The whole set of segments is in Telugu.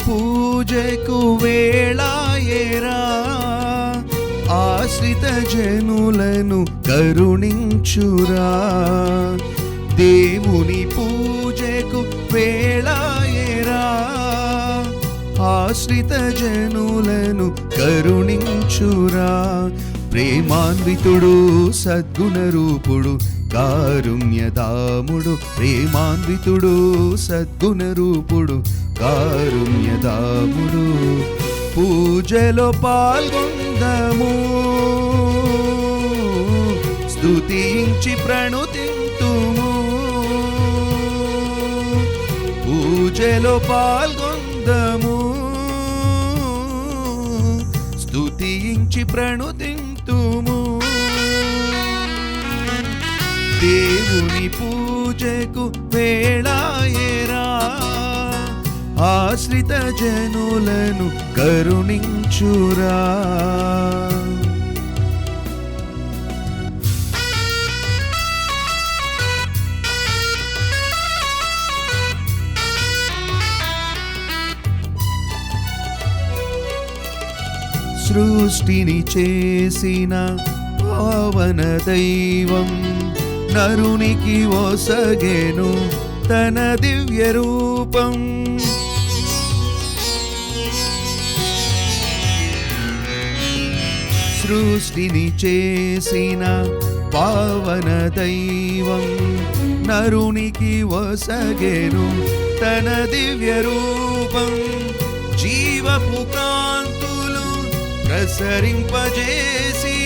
పూజకు వేళాయేరా, ఆశ్రిత జనులను కరుణించురా. దేవుని పూజకు వేళాయేరా, ఆశ్రిత జనులను కరుణించురా. ప్రేమాన్వితుడు సద్గుణ రూపుడు కారుణ్యదాముడు, ప్రేమాన్వితుడు సద్గుణ రూపుడు కారుణ్యదాముడు. పూజలో పాల్గొందము, స్తుతించి ప్రణుతింతుము. పూజలో పాల్గొందము, స్తుతించి ప్రణుతింతుము. దేవుని పూజకు వేళాయేరా, ఆశ్రిత జనులను కరుణించురా. సృష్టిని చేసిన పావన దైవం నరునికి ఒసగెను తన దివ్య రూపం. సృష్టిని చేసిన పావన దైవం నరునికి ఒసగెను తన దివ్య రూపం. జీవపు కాంతులు ప్రసరింపజేసి,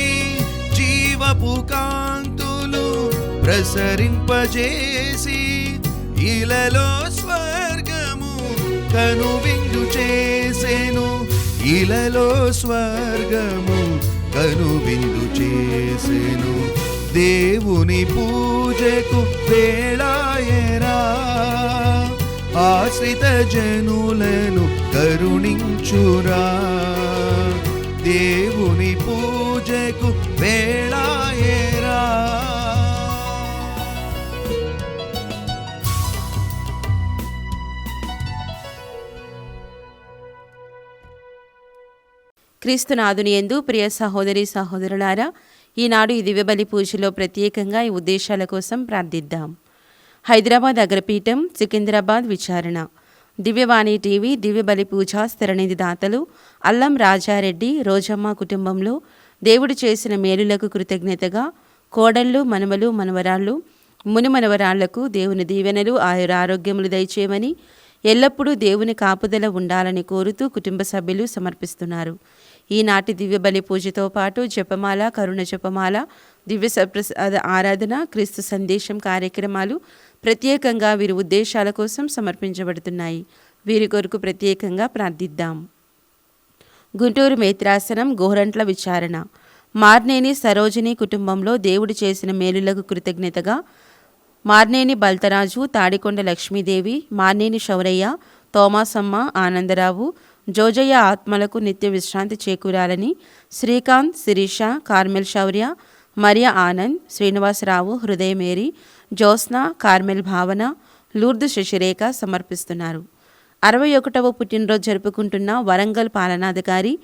జీవపు కాంతులు ప్రసరింపజేసి, ఇలలో స్వర్గము కనువిందు చేసెను, ఇలలో స్వర్గము కనువిందు చేసెను. దేవుని పూజకు వేళాయేరా, ఆశ్రిత జనులను కరుణించురా. దేవుని పూజకు వేళాయేరా. క్రీస్తునాథుని యందు ప్రియ సహోదరి సహోదరులారా, ఈనాడు ఈ దివ్యబలి పూజలో ప్రత్యేకంగా ఈ ఉద్దేశాల కోసం ప్రార్థిద్దాం. హైదరాబాద్ అగ్రపీఠం, సికింద్రాబాద్ విచారణ. దివ్యవాణి టీవీ దివ్యబలి పూజ స్థిరనిధి దాతలు అల్లం రాజారెడ్డి, రోజమ్మ కుటుంబంలో దేవుడు చేసిన మేలులకు కృతజ్ఞతగా కోడళ్ళు, మనవలు, మనవరాళ్ళు, మునిమనవరాళ్లకు దేవుని దీవెనలు, ఆయురారోగ్యములు దయచేయమని, ఎల్లప్పుడూ దేవుని కాపుదల ఉండాలని కోరుతూ కుటుంబ సభ్యులు సమర్పిస్తున్నారు. ఈనాటి దివ్యబలి పూజతో పాటు జపమాల, కరుణ జపమాల, దివ్య సప్రసాద ఆరాధన, క్రీస్తు సందేశం కార్యక్రమాలు ప్రత్యేకంగా వీరి ఉద్దేశాల కోసం సమర్పించబడుతున్నాయి. వీరి కొరకు ప్రత్యేకంగా ప్రార్థిద్దాం. గుంటూరు మేత్రాసనం గోరంట్ల విచారణ. మార్నేని సరోజిని కుటుంబంలో దేవుడు చేసిన మేలులకు కృతజ్ఞతగా మార్నేని బల్తరాజు, తాడికొండ లక్ష్మీదేవి, మార్నేని శౌరయ్య, తోమాసమ్మ, ఆనందరావు, జోజయ్య ఆత్మలకు నిత్య విశ్రాంతి చేకూరాలని శ్రీకాంత్, శిరీష, కార్మెల్ శౌర్య, మరియా ఆనంద్, శ్రీనివాసరావు, హృదయమేరి, జ్యోత్స్న, కార్మెల్ భావన, లూర్దు శశిరేఖ సమర్పిస్తున్నారు. 61వ పుట్టినరోజు జరుపుకుంటున్న వరంగల్ పాలనాధికారి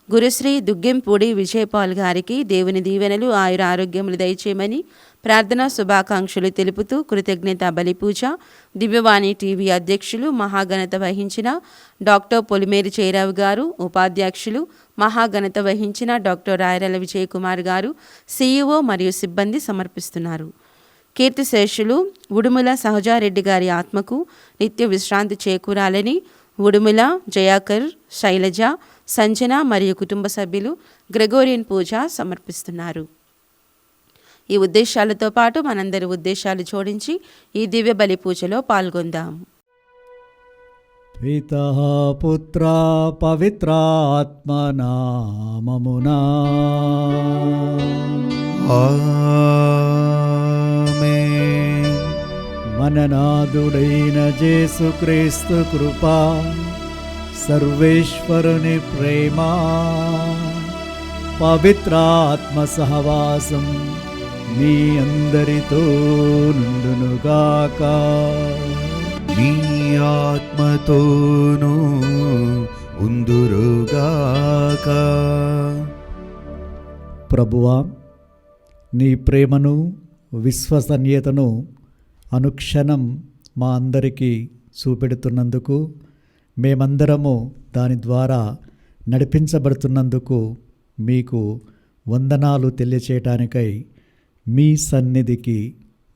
గురుశ్రీ దుగ్గెంపూడి విజయపాల్ గారికి దేవుని దీవెనలు, ఆయుర ఆరోగ్యములు దయచేయమని ప్రార్థనా శుభాకాంక్షలు తెలుపుతూ కృతజ్ఞత బలిపూజ దివ్యవాణి టీవీ అధ్యక్షులు, మహాఘనత వహించిన డాక్టర్ పొలిమేరి జయరావు గారు, ఉపాధ్యక్షులు, మహాఘనత వహించిన డాక్టర్ రాయరల విజయకుమార్ గారు, సిఇఓ మరియు సిబ్బంది సమర్పిస్తున్నారు. కీర్తిశేషులు ఉడుముల సహజారెడ్డి గారి ఆత్మకు నిత్య విశ్రాంతి చేకూరాలని ఉడుముల జయాకర్, శైలజ, సంజన మరియు కుటుంబ సభ్యులు గ్రెగోరియన్ పూజ సమర్పిస్తున్నారు. ఈ ఉద్దేశాలతో పాటు మనందరి ఉద్దేశాలు జోడించి ఈ దివ్య బలి పూజలో పాల్గొందాం. పితా పుత్ర పవిత్రాత్మ నామమునా ఆమేన్. మననాథుడైన యేసుక్రీస్తు కృపా, సర్వేశ్వరుని ప్రేమ, పవిత్రాత్మ సహవాసం మీ అందరితో నుండునుగాక. మీ ఆత్మతోనూ ఉందురుగాక. ప్రభువా, నీ ప్రేమను విశ్వసనీయతను అనుక్షణం మా అందరికీ చూపెడుతున్నందుకు, మేమందరము దాని ద్వారా నడిపించబడుతున్నందుకు మీకు వందనాలు తెలియచేయటానికై మీ సన్నిధికి,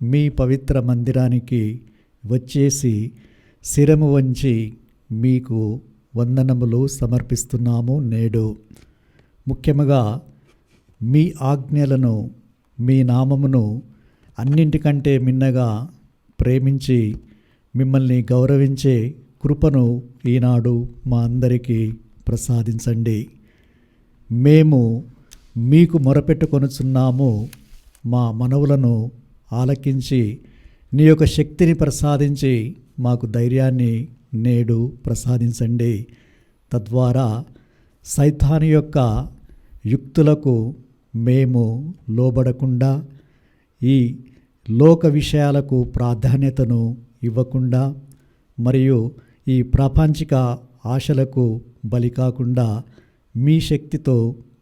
మీ పవిత్ర మందిరానికి వచ్చేసి శిరము వంచి మీకు వందనములు సమర్పిస్తున్నాము. నేడు ముఖ్యముగా మీ ఆజ్ఞలను, మీ నామమును అన్నింటికంటే మిన్నగా ప్రేమించి మిమ్మల్ని గౌరవించే కృపను ఈనాడు మా అందరికీ ప్రసాదించండి. మేము మీకు మొరపెట్టుకొనుచున్నాము. మా మనవులను ఆలకించి నీ యొక్క శక్తిని ప్రసాదించి మాకు ధైర్యాన్ని నేడు ప్రసాదించండి. తద్వారా సైతాను యొక్క యుక్తులకు మేము లోబడకుండా, ఈ లోక విషయాలకు ప్రాధాన్యతను ఇవ్వకుండా, మరియు ఈ ప్రాపంచిక ఆశలకు బలి కాకుండా మీ శక్తితో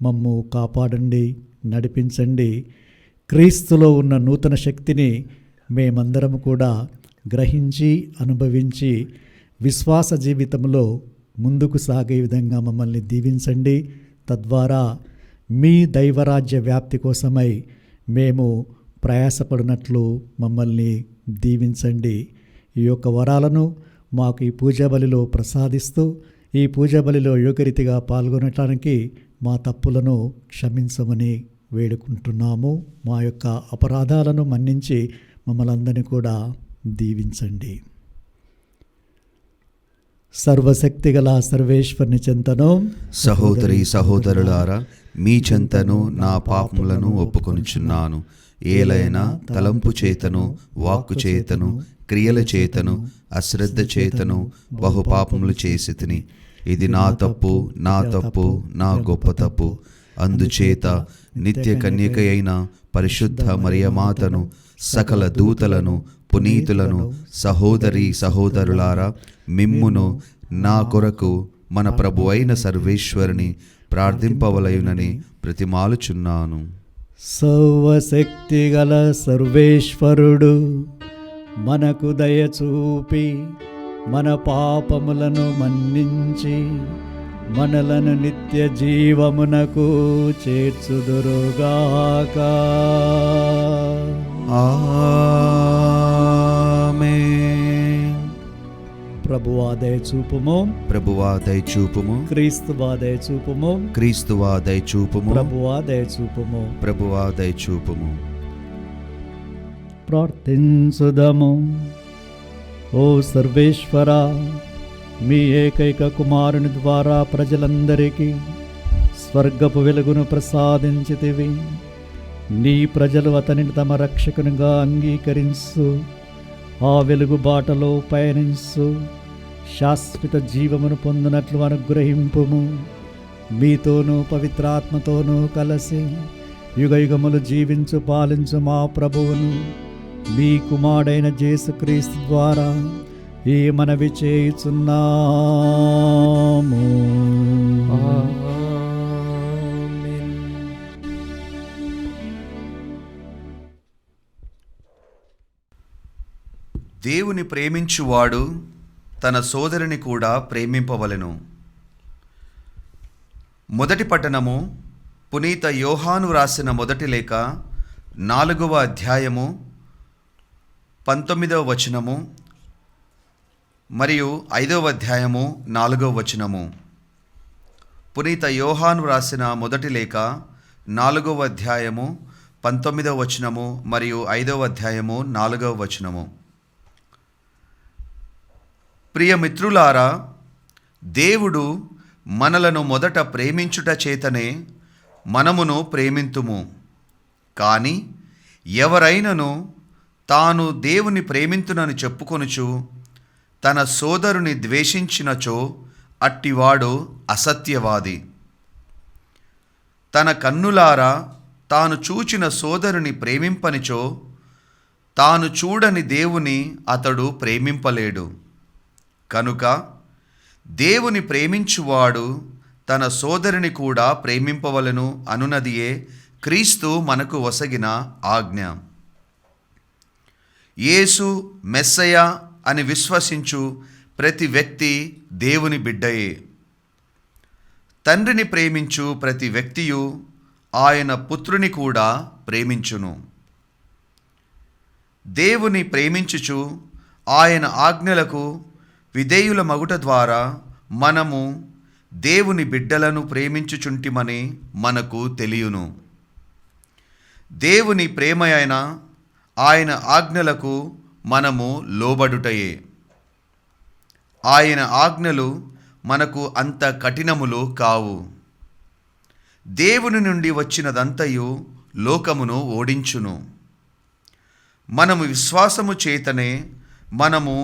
మమ్ము కాపాడండి, నడిపించండి. క్రీస్తులో ఉన్న నూతన శక్తిని మేమందరము కూడా గ్రహించి అనుభవించి విశ్వాస జీవితంలో ముందుకు సాగే విధంగా మమ్మల్ని దీవించండి. తద్వారా మీ దైవరాజ్య వ్యాప్తి కోసమై మేము ప్రయాసపడినట్లు మమ్మల్ని దీవించండి. ఈ యొక్క వరాలను మాకు ఈ పూజా బలిలో ప్రసాదిస్తూ, ఈ పూజా బలిలో యోగ్యరీతిగా పాల్గొనటానికి మా తప్పులను క్షమించమని వేడుకుంటున్నాము. మా యొక్క అపరాధాలను మన్నించి మమ్మల్ని అందరినీ కూడా దీవించండి. సర్వశక్తిగల సర్వేశ్వరుని చెంతను, సహోదరి సహోదరులారా, మీ చెంతను నా పాపములను ఒప్పుకొనుచున్నాను. ఏలైనా తలంపు చేతను, వాక్కు చేతను, క్రియల చేతను, అశ్రద్ధ చేతను బహుపాపములు చేసి తిని. ఇది నా తప్పు, నా తప్పు, నా గొప్ప తప్పు. అందుచేత నిత్య కన్యక అయిన పరిశుద్ధ మరియమాతను, సకల దూతలను, పునీతులను, సహోదరి సహోదరులారా, మిమ్మును నా కొరకు మన ప్రభు అయిన సర్వేశ్వరుని ప్రార్థింపవలయునని ప్రతిమాలుచున్నాను. సర్వశక్తి గల సర్వేశ్వరుడు మనకు దయచూపి మన పాపములను మన్నించి మనలను నిత్య జీవమునకు చేర్చుదురుగాక. ఆమేన్. ప్రభువా దయచూపుము, ప్రభువా దయచూపుము, క్రీస్తువా దయచూపుము, క్రీస్తువా దయచూపుము, ప్రభువా దయచూపుము. ప్రభువా దయచూపుము. ప్రార్థించుదము. ఓ సర్వేశ్వర, మీ ఏకైక కుమారుని ద్వారా ప్రజలందరికీ స్వర్గపు వెలుగును ప్రసాదించితివి. నీ ప్రజలు అతనిని తమ రక్షకునిగా అంగీకరించు, ఆ వెలుగు బాటలో పయనించు, శాశ్వత జీవమును పొందినట్లు అనుగ్రహింపుము. మీతోనూ పవిత్రాత్మతోనూ కలిసి యుగయుగములు జీవించు పాలించు మా ప్రభువును, మీ కుమారుడైన యేసుక్రీస్తు ద్వారా ఈ మనవి చేయుచున్నాము. దేవుని ప్రేమించువాడు తన సోదరుని కూడా ప్రేమింపవలెను. మొదటి పట్టణము పునీత యోహాను రాసిన మొదటి లేఖ 4వ అధ్యాయము 19వ వచనము మరియు 5వ అధ్యాయము 4వ వచనము. పునీత యోహాను రాసిన మొదటి లేఖ 4వ అధ్యాయము 19వ వచనము మరియు 5వ అధ్యాయము 4వ వచనము. ప్రియమిత్రులారా, దేవుడు మనలను మొదట ప్రేమించుట చేతనే మనమును ప్రేమింతుము. కానీ ఎవరైనను తాను దేవుని ప్రేమింతునని చెప్పుకొనుచు తన సోదరుని ద్వేషించినచో అట్టివాడు అసత్యవాది. తన కన్నులారా తాను చూచిన సోదరుని ప్రేమింపనిచో తాను చూడని దేవుని అతడు ప్రేమింపలేడు. కనుక దేవుని ప్రేమించువాడు తన సోదరుని కూడా ప్రేమింపవలెను అనునదియే క్రీస్తు మనకు ఒసగిన ఆజ్ఞ. యేసు మెస్సయ అని విశ్వసించు ప్రతి వ్యక్తి దేవుని బిడ్డయే. తండ్రిని ప్రేమించు ప్రతి వ్యక్తియు ఆయన పుత్రుని కూడా ప్రేమించును. దేవుని ప్రేమించుచు ఆయన ఆజ్ఞలకు విధేయుల మగుట ద్వారా మనము దేవుని బిడ్డలను ప్రేమించుచుంటిమని మనకు తెలియును. దేవుని ప్రేమ అయిన ఆయన ఆజ్ఞలకు మనము లోబడుటయే. ఆయన ఆజ్ఞలు మనకు అంత కఠినములు కావు. దేవుని నుండి వచ్చినదంతయు లోకమును ఓడించును. మనము విశ్వాసము చేతనే మనము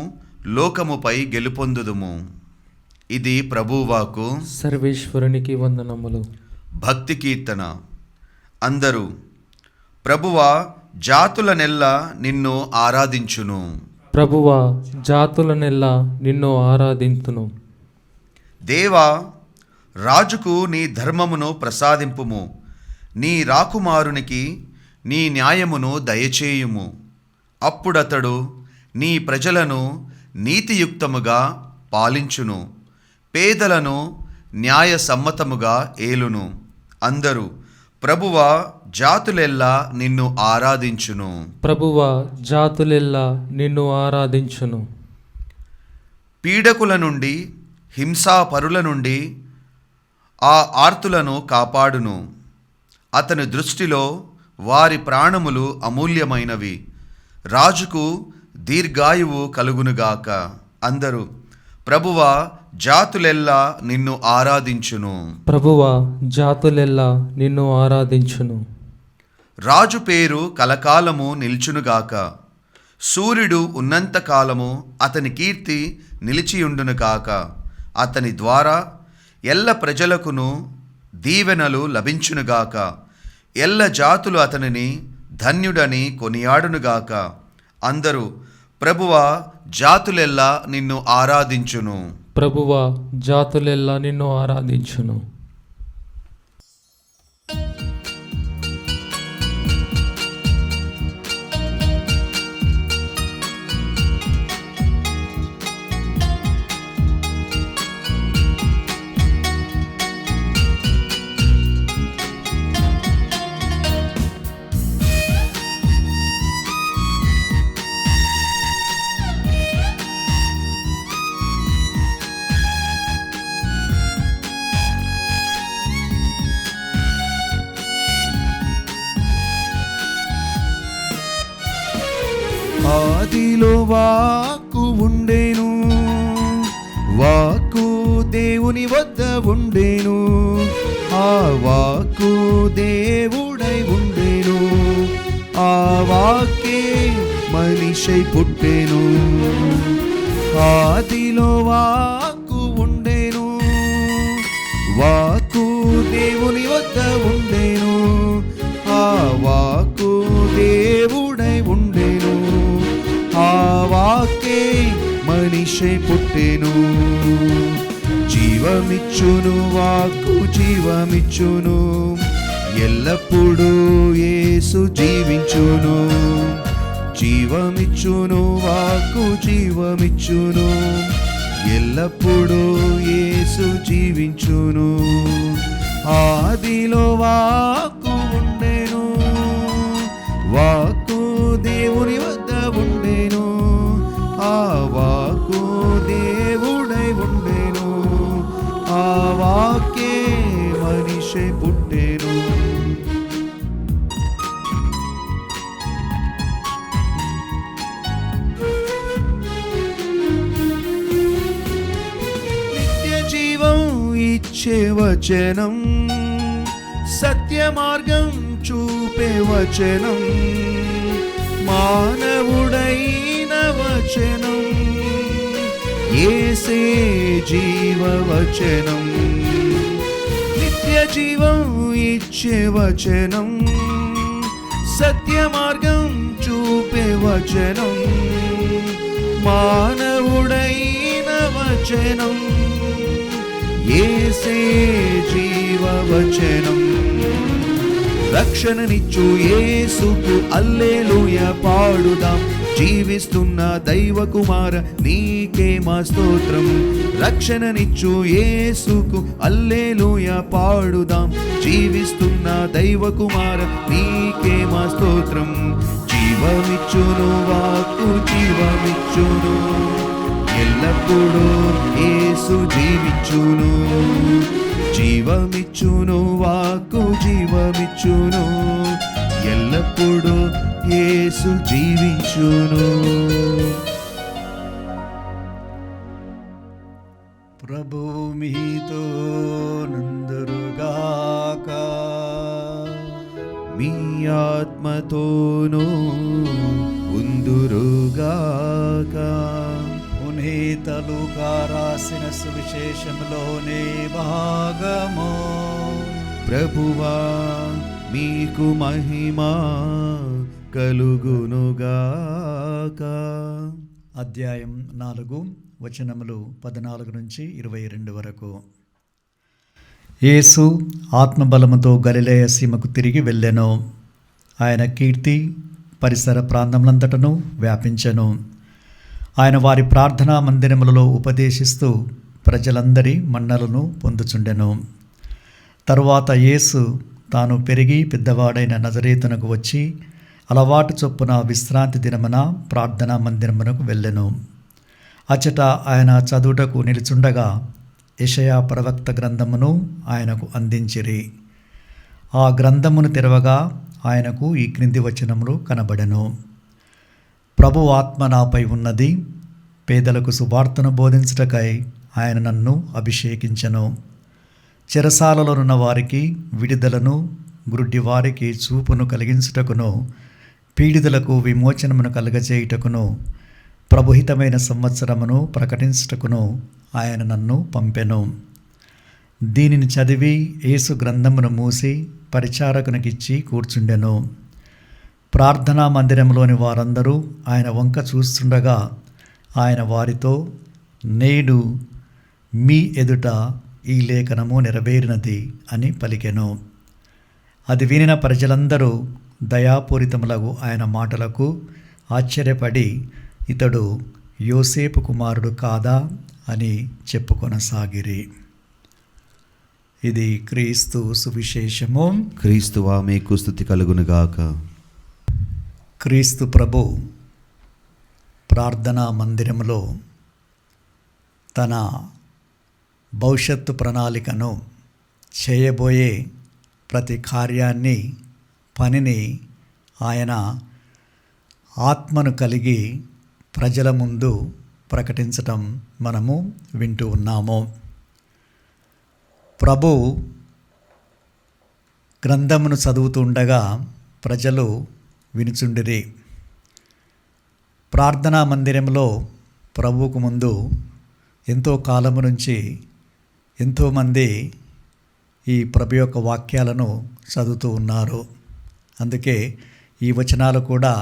లోకముపై గెలుపొందుదుము. ఇది ప్రభువాకు. సర్వేశ్వరునికి వందనములు. భక్తి కీర్తన. అందరూ ప్రభువా జాతులనెల్లా నిన్ను ఆరాధించును. ప్రభువా జాతులనెల్లా నిన్ను ఆరాధింతును. దేవా రాజుకు నీ ధర్మమును ప్రసాదింపుము. నీ రాకుమారునికి నీ న్యాయమును దయచేయుము. అప్పుడతడు నీ ప్రజలను నీతియుక్తముగా పాలించును, పేదలను న్యాయసమ్మతముగా ఏలును. అందరూ ప్రభువా జాతులెల్లా నిన్ను ఆరాధించును. ప్రభువా జాతులెల్లా నిన్ను ఆరాధించును. పీడకుల నుండి హింసాపరుల నుండి ఆ ఆర్తులను కాపాడును. అతని దృష్టిలో వారి ప్రాణములు అమూల్యమైనవి. రాజుకు దీర్ఘాయువు కలుగునుగాక. అందరూ ప్రభువా జాతులెల్లా నిన్ను ఆరాధించును. ప్రభువా జాతులెల్లా నిన్ను ఆరాధించును. రాజు పేరు కలకాలము నిల్చునుగాక. సూర్యుడు ఉన్నంతకాలము అతని కీర్తి నిలిచియుండునుగాక. అతని ద్వారా ఎల్ల ప్రజలకును దీవెనలు లభించునుగాక. ఎల్ల జాతులు అతనిని ధన్యుడని కొనియాడునుగాక. అందరూ ప్రభువా జాతులెల్లా నిన్ను ఆరాధించును. ప్రభువా జాతులెల్లా నిన్ను ఆరాధించును. ఆదిలో వాక్కు ఉండేను, వాక్కు దేవుని వద్ద ఉండేను, ఆ వాక్కు దేవుడై ఉండేను, ఆ వాక్కే మనిషై పుట్టేను. ఆదిలో వాక్కు ఉండేను, వాక్కు దేవుని వద్ద ఉండేను, ఆ వాక్కు దేవుడై ఉండేను, ఆ వాక్కే మనిషై పుట్టెను. జీవమిచ్చును వాక్కు జీవమిచ్చును, ఎల్లప్పుడూ యేసు జీవించును. జీవమిచ్చును వాక్కు జీవమిచ్చును, ఎల్లప్పుడూ యేసు జీవించును. ఆదిలో వాక్కు ఉండెను, వాక్కు దేవుని వద్ద ఉండెను, ఆ వాక్కు దేవుడై ఉండెను, ఆ వాక్కే మనిషి పుట్టెను. నిత్య జీవం ఇచ్చే వచనం, సత్య మార్గం చూపే వచనం, మానవుడైన వచనం, యేసే జీవవచనం. నిత్య జీవం ఇచ్చే వచనం, సత్య మార్గం చూపే వచనం, మానవుడైన జీవవచనం, యేసే జీవవచనం. రక్షణనిచ్చు యేసుకు హల్లెలూయా పాడుదాం. జీవిస్తున్న దైవ కుమార నీకే మా స్తోత్రం. రక్షణనిచ్చు యేసుకు హల్లెలూయా పాడుదాం. జీవిస్తున్న దైవ కుమార నీకే మా స్తోత్రం. జీవమిచ్చును వాక్కు జీవమిచ్చును, ఎల్లప్పుడూ యేసు జీవించును. జీవమిచ్చును వాక్కు జీవమిచ్చును, ఎల్లప్పుడూ యేసు జీవించును. ప్రభు మీతో నందురుగాక, మీ ఆత్మతోనూ ఉందురుగాక. పునీత లూకా రాసిన సువిశేషములోని భాగము. ప్రభువా మీకు మహిమ కలుగునుగాక. అధ్యాయం 4 వచనములు 14 నుంచి 22 వరకు. యేసు ఆత్మబలముతో గలిలయ సీమకు తిరిగి వెళ్ళెను. ఆయన కీర్తి పరిసర ప్రాంతములంతటను వ్యాపించెను. ఆయన వారి ప్రార్థనా మందిరములలో ఉపదేశిస్తూ ప్రజలందరి మన్నలను పొందుచుండెను. తరువాత యేసు తాను పెరిగి పెద్దవాడైన నజరేతునకు వచ్చి అలవాటు చొప్పున విశ్రాంతి దినమున ప్రార్థనా మందిరమునకు వెళ్ళెను. అచ్చట ఆయన చదువుటకు నిలుచుండగా యెషయా ప్రవక్త గ్రంథమును ఆయనకు అందించిరి. ఆ గ్రంథమును తెరవగా ఆయనకు ఈ క్రింది వచనములు కనబడెను. ప్రభు ఆత్మ నాపై ఉన్నది, పేదలకు సువార్తను బోధించుటకై ఆయన నన్ను అభిషేకించెను. చెరసాలలోనున్న వారికి విడుదలను, గుడ్డి వారికి చూపును కలిగించుటకును, పీడితులకు విమోచనమును కలుగజేయుటకును, ప్రభుహితమైన సంవత్సరమును ప్రకటించుటకును ఆయన నన్ను పంపెను. దీనిని చదివి యేసు గ్రంథమును మూసి పరిచారకునికిచ్చి కూర్చుండెను. ప్రార్థనా మందిరంలోని వారందరూ ఆయన వంక చూస్తుండగా ఆయన వారితో, నేడు మీ ఎదుట ఈ లేఖనము నెరవేరినది అని పలికెను. అది వినిన ప్రజలందరూ దయాపూరితములగు ఆయన మాటలకు ఆశ్చర్యపడి, ఇతడు యోసేపు కుమారుడు కాదా అని చెప్పుకొనసాగిరి. ఇది క్రీస్తు సువిశేషము. క్రీస్తువా మీకు స్తుతి కలుగునుగాక. క్రీస్తు ప్రభు ప్రార్థనా మందిరములో తన భవిష్యత్తు ప్రణాళికను, చేయబోయే ప్రతి కార్యాన్ని, పనిని ఆయన ఆత్మను కలిగి ప్రజల ముందు ప్రకటించటం మనము వింటూ ఉన్నాము. ప్రభు గ్రంథమును చదువుతుండగా ప్రజలు వినుచుండిరి. ప్రార్థనా మందిరంలో ప్రభువుకు ముందు ఎంతో కాలము నుంచి ఎంతోమంది ఈ ప్రభు యొక్క వాక్యాలను చదువుతూ ఉన్నారు. అందుకే ఈ వచనాలు కూడా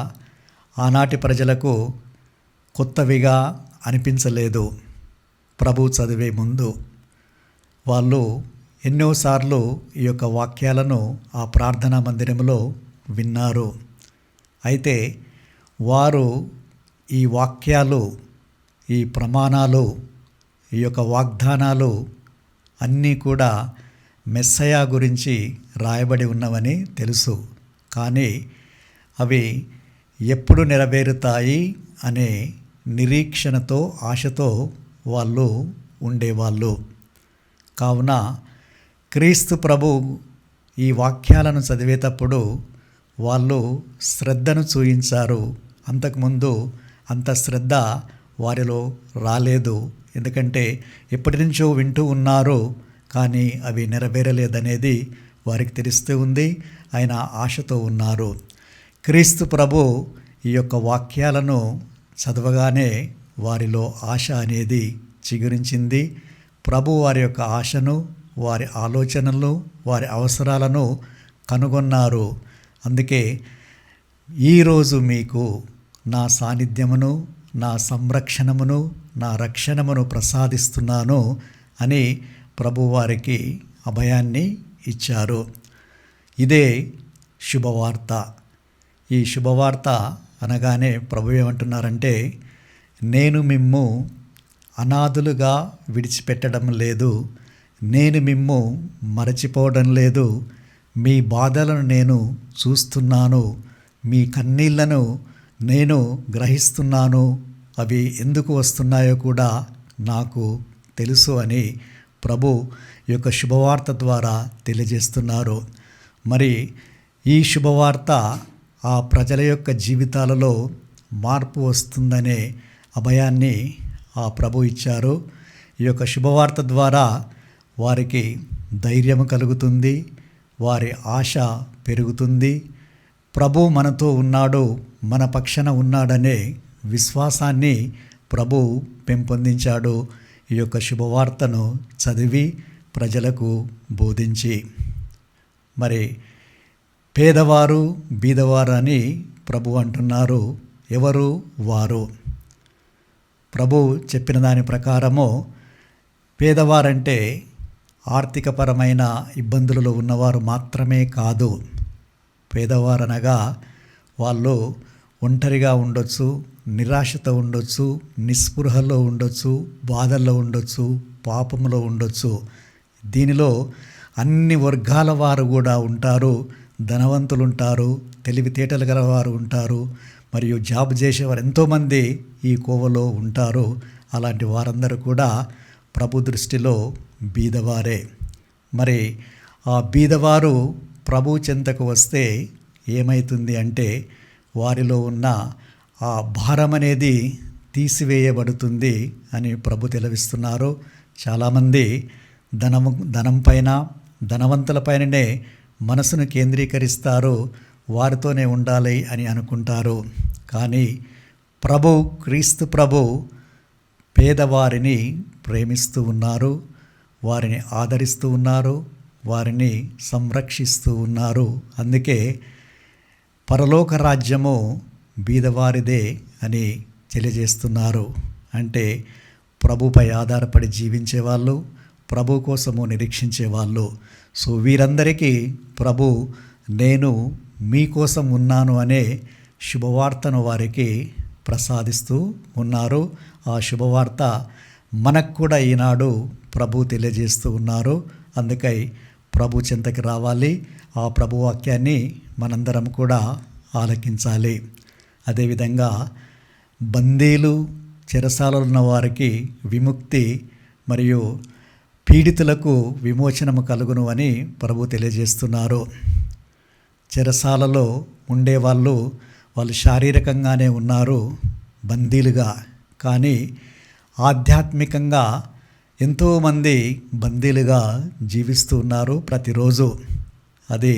ఆనాటి ప్రజలకు కొత్తవిగా అనిపించలేదు. ప్రభు చదివే ముందు వాళ్ళు ఎన్నోసార్లు ఈ యొక్క వాక్యాలను ఆ ప్రార్థనా మందిరంలో విన్నారు. అయితే వారు ఈ వాక్యాలు, ఈ ప్రమాణాలు, ఈ యొక్క వాగ్దానాలు అన్నీ కూడా మెస్సయా గురించి రాయబడి ఉన్నవని తెలుసు. కానీ అవి ఎప్పుడు నెరవేరుతాయి అనే నిరీక్షణతో, ఆశతో వాళ్ళు ఉండేవాళ్ళు. కావున క్రీస్తు ప్రభు ఈ వాక్యాలను చదివేటప్పుడు వాళ్ళు శ్రద్ధను చూయించారు. అంతకుముందు అంత శ్రద్ధ వారిలో రాలేదు. ఎందుకంటే ఎప్పటి నుంచో వింటూ ఉన్నారు, కానీ అవి నెరవేరలేదనేది వారికి తెలుస్తూ ఉంది. ఆయన ఆశతో ఉన్నారు. క్రీస్తు ప్రభు ఈ యొక్క వాక్యాలను చదవగానే వారిలో ఆశ అనేది చిగురించింది. ప్రభు వారి యొక్క ఆశను, వారి ఆలోచనలను, వారి అవసరాలను కనుగొన్నారు. అందుకే ఈరోజు మీకు నా సాన్నిధ్యమును, నా సంరక్షణమును నా రక్షణమును ప్రసాదిస్తున్నాను అని ప్రభువారికి అభయాన్ని ఇచ్చారు. ఇదే శుభవార్త. ఈ శుభవార్త అనగానే ప్రభు ఏమంటున్నారంటే, నేను మిమ్ము అనాథులుగా విడిచిపెట్టడం లేదు, నేను మిమ్ము మరచిపోవడం లేదు, మీ బాధలను నేను చూస్తున్నాను, మీ కన్నీళ్లను నేను గ్రహిస్తున్నాను, అవి ఎందుకు వస్తున్నాయో కూడా నాకు తెలుసు అని ప్రభు ఈ యొక్క శుభవార్త ద్వారా తెలియజేస్తున్నారు. మరి ఈ శుభవార్త ఆ ప్రజల యొక్క జీవితాలలో మార్పు వస్తుందనే అభయాన్ని ఆ ప్రభు ఇచ్చారు. ఈ యొక్క శుభవార్త ద్వారా వారికి ధైర్యం కలుగుతుంది, వారి ఆశ పెరుగుతుంది. ప్రభు మనతో ఉన్నాడు, మన పక్షాన ఉన్నాడనే విశ్వాసాన్ని ప్రభు పెంపొందించాడు. ఈ యొక్క శుభవార్తను చదివి ప్రజలకు బోధించి. మరి పేదవారు బీదవారు అని ప్రభు అంటున్నారు. ఎవరు వారు? ప్రభు చెప్పిన దాని ప్రకారము పేదవారంటే ఆర్థికపరమైన ఇబ్బందులలో ఉన్నవారు మాత్రమే కాదు. పేదవారనగా వాళ్ళు ఒంటరిగా ఉండొచ్చు, నిరాశతో ఉండొచ్చు, నిస్పృహలో ఉండొచ్చు, బాధల్లో ఉండొచ్చు, పాపంలో ఉండొచ్చు. దీనిలో అన్ని వర్గాల వారు కూడా ఉంటారు. ధనవంతులు ఉంటారు, తెలివితేటలు గలవారు ఉంటారు, మరియు జాబ్ చేసేవారు ఎంతోమంది ఈ కోవలో ఉంటారు. అలాంటి వారందరూ కూడా ప్రభు దృష్టిలో బీదవారే. మరి ఆ బీదవారు ప్రభు చెంతకు వస్తే ఏమవుతుంది అంటే, వారిలో ఉన్న ఆ భారం అనేది తీసివేయబడుతుంది అని ప్రభు తెలివిస్తున్నారు. చాలామంది ధనం పైన, ధనవంతులపైననే మనసును కేంద్రీకరిస్తారు, వారితోనే ఉండాలి అని అనుకుంటారు. కానీ క్రీస్తు ప్రభు పేదవారిని ప్రేమిస్తూ ఉన్నారు, వారిని ఆదరిస్తూ ఉన్నారు, వారిని సంరక్షిస్తూ ఉన్నారు. అందుకే పరలోక రాజ్యము బీదవారిదే అని తెలియజేస్తున్నారు. అంటే ప్రభుపై ఆధారపడి జీవించేవాళ్ళు, ప్రభు కోసము నిరీక్షించేవాళ్ళు. సో వీరందరికీ ప్రభు నేను మీకోసం ఉన్నాను అనే శుభవార్తను వారికి ప్రసాదిస్తూ ఉన్నారు. ఆ శుభవార్త మనకు కూడా ఈనాడు ప్రభు తెలియజేస్తూ ఉన్నారు. అందుకై ప్రభు చెంతకి రావాలి, ఆ ప్రభు వాక్యాన్ని మనందరం కూడా ఆలకించాలి. అదేవిధంగా బందీలు, చెరసాలలో ఉన్న వారికి విముక్తి మరియు పీడితులకు విమోచనము కలుగును అని ప్రభు తెలియజేస్తున్నారు. చెరసాలలో ఉండేవాళ్ళు శారీరకంగానే ఉన్నారు బందీలుగా, కానీ ఆధ్యాత్మికంగా ఎంతోమంది బందీలుగా జీవిస్తూ ఉన్నారు ప్రతిరోజు. అది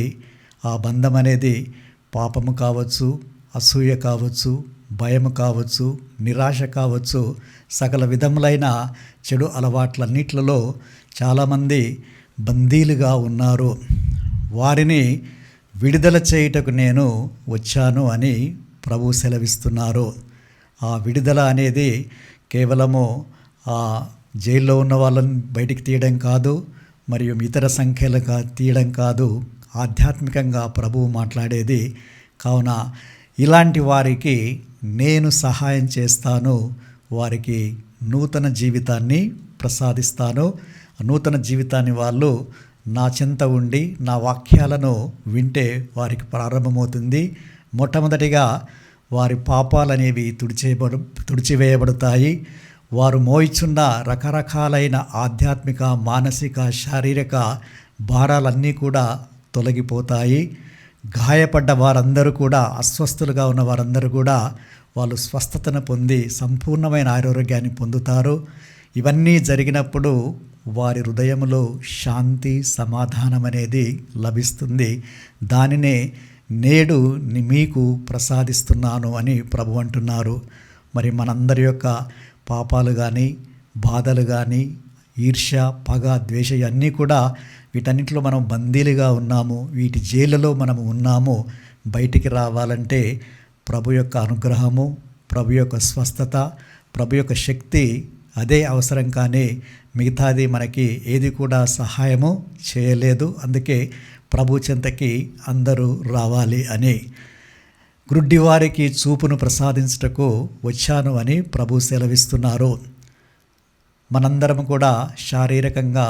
ఆ బంధం అనేది పాపము కావచ్చు, అసూయ కావచ్చు, భయము కావచ్చు, నిరాశ కావచ్చు, సకల విధములైన చెడు అలవాట్లన్నిట్లలో చాలామంది బందీలుగా ఉన్నారు. వారిని విడుదల చేయుటకు నేను వచ్చాను అని ప్రభు సెలవిస్తున్నారు. ఆ విడుదల అనేది కేవలము ఆ జైల్లో ఉన్న వాళ్ళని బయటికి తీయడం కాదు, మరియు ఇతర సంఖ్యలు తీయడం కాదు, ఆధ్యాత్మికంగా ప్రభువు మాట్లాడేది. కావున ఇలాంటి వారికి నేను సహాయం చేస్తాను, వారికి నూతన జీవితాన్ని ప్రసాదిస్తాను. నూతన జీవితాన్ని వాళ్ళు నా చెంత ఉండి నా వాక్యాలను వింటే వారికి ప్రారంభమవుతుంది. మొట్టమొదటిగా వారి పాపాలనేవి తుడిచివేయబడతాయి. వారు మోయిచున్న రకరకాలైన ఆధ్యాత్మిక, మానసిక, శారీరక భారాలన్నీ కూడా తొలగిపోతాయి. గాయపడ్డ వారందరూ కూడా, అస్వస్థులుగా ఉన్న వారందరూ కూడా వాళ్ళు స్వస్థతను పొంది సంపూర్ణమైన ఆరోగ్యాన్ని పొందుతారు. ఇవన్నీ జరిగినప్పుడు వారి హృదయంలో శాంతి, సమాధానం అనేది లభిస్తుంది. దానినే నేడు మీకు ప్రసాదిస్తున్నాను అని ప్రభు అంటున్నారు. మరి మనందరి యొక్క పాపాలు కానీ, బాధలు కానీ, ఈర్ష్య, పగ, ద్వేష అన్నీ కూడా వీటన్నిటిలో మనం బందీలుగా ఉన్నాము. వీటి జైళ్ళలో మనము ఉన్నాము. బయటికి రావాలంటే ప్రభు యొక్క అనుగ్రహము, ప్రభు యొక్క స్వస్థత, ప్రభు యొక్క శక్తి అదే అవసరం, కానీ మిగతాది మనకి ఏది కూడా సహాయము చేయలేదు. అందుకే ప్రభు చెంతకి అందరూ రావాలి అని, గ్రుడ్డివారికి చూపును ప్రసాదించుటకు వచ్చాను అని ప్రభు సెలవిస్తున్నారు. మనందరం కూడా శారీరకంగా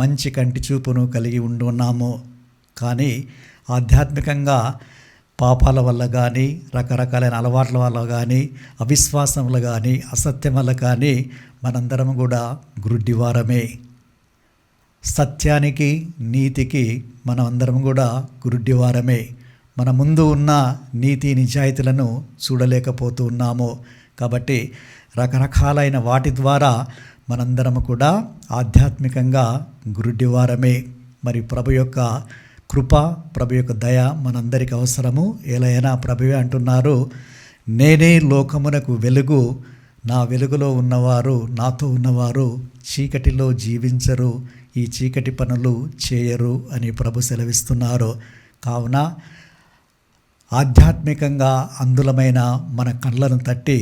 మంచి కంటి చూపును కలిగి ఉంటున్నాము, కానీ ఆధ్యాత్మికంగా పాపాల వల్ల కానీ, రకరకాలైన అలవాట్ల వల్ల కానీ, అవిశ్వాసం వల్ల కానీ, అసత్యం వల్ల కానీ మనందరం కూడా గురుడ్డివారమే. సత్యానికి, నీతికి మనం అందరం కూడా గురుడ్డివారమే. మన ముందు ఉన్న నీతి నిజాయితీలను చూడలేకపోతూ ఉన్నాము. కాబట్టి రకరకాలైన వాటి ద్వారా మనందరం కూడా ఆధ్యాత్మికంగా గురుడ్డివారమే. మరి ప్రభు యొక్క కృప, ప్రభు యొక్క దయ మనందరికి అవసరము. ఎలైనా ప్రభువే అంటున్నారు, నేనే లోకమునకు వెలుగు, నా వెలుగులో ఉన్నవారు, నాతో ఉన్నవారు చీకటిలో జీవించరు, ఈ చీకటి పనులు చేయరు అని ప్రభు సెలవిస్తున్నారు. కావున ఆధ్యాత్మికంగా అందులమైన మన కళ్ళను తట్టి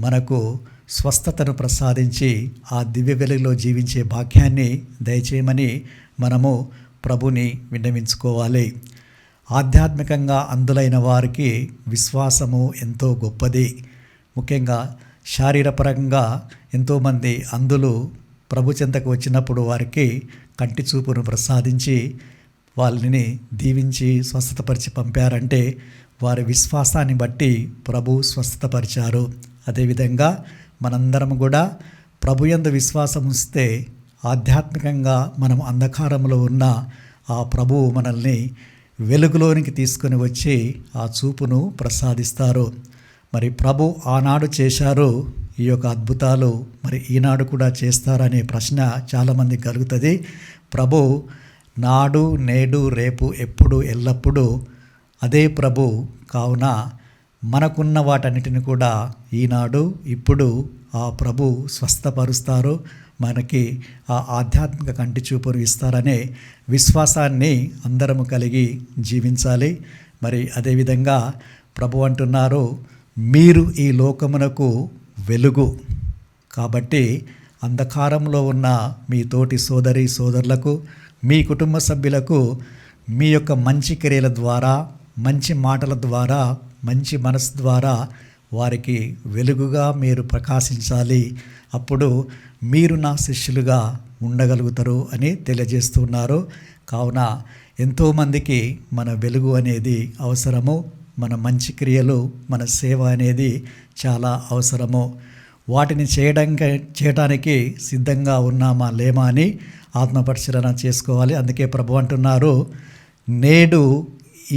మనకు స్వస్థతను ప్రసాదించి ఆ దివ్య వెలుగులో జీవించే భాగ్యాన్ని దయచేయమని మనము ప్రభుని విన్నవించుకోవాలి. ఆధ్యాత్మికంగా అందులైన వారికి విశ్వాసము ఎంతో గొప్పది. ముఖ్యంగా శారీరపరంగా ఎంతోమంది అందులు ప్రభు చెంతకు వచ్చినప్పుడు వారికి కంటి చూపును ప్రసాదించి వాళ్ళని దీవించి స్వస్థతపరిచి పంపారంటే వారి విశ్వాసాన్ని బట్టి ప్రభు స్వస్థతపరిచారు. అదేవిధంగా మనందరం కూడా ప్రభు యందు విశ్వాసం ఉంచితే ఆధ్యాత్మికంగా మనం అంధకారంలో ఉన్న ఆ ప్రభువు మనల్ని వెలుగులోనికి తీసుకొని వచ్చి ఆ చూపును ప్రసాదిస్తారు. మరి ప్రభు ఆనాడు చేశారు ఈ యొక్క అద్భుతాలు, మరి ఈనాడు కూడా చేస్తారనే ప్రశ్న చాలామంది కలుగుతుంది. ప్రభు నాడు, నేడు, రేపు, ఎప్పుడు, ఎల్లప్పుడూ అదే ప్రభు. కావున మనకున్న వాటన్నిటిని కూడా ఈనాడు, ఇప్పుడు ఆ ప్రభు స్వస్థపరుస్తారు, మనకి ఆ ఆధ్యాత్మిక కంటి చూపును ఇస్తారనే విశ్వాసాన్ని అందరము కలిగి జీవించాలి. మరి అదేవిధంగా ప్రభు అంటున్నారు, మీరు ఈ లోకమునకు వెలుగు. కాబట్టి అంధకారంలో ఉన్న మీ తోటి సోదరి సోదరులకు, మీ కుటుంబ సభ్యులకు మీ యొక్క మంచి క్రియల ద్వారా, మంచి మాటల ద్వారా, మంచి మనసు ద్వారా వారికి వెలుగుగా మీరు ప్రకాశించాలి. అప్పుడు మీరు నా శిష్యులుగా ఉండగలుగుతారు అని తెలియజేస్తున్నారు. కావున ఎంతోమందికి మన వెలుగు అనేది అవసరము. మన మంచి క్రియలు, మన సేవ అనేది చాలా అవసరము. వాటిని చేయడానికి సిద్ధంగా ఉన్నామా లేమా అని ఆత్మపరిశీలన చేసుకోవాలి. అందుకే ప్రభు అంటున్నారు, నేడు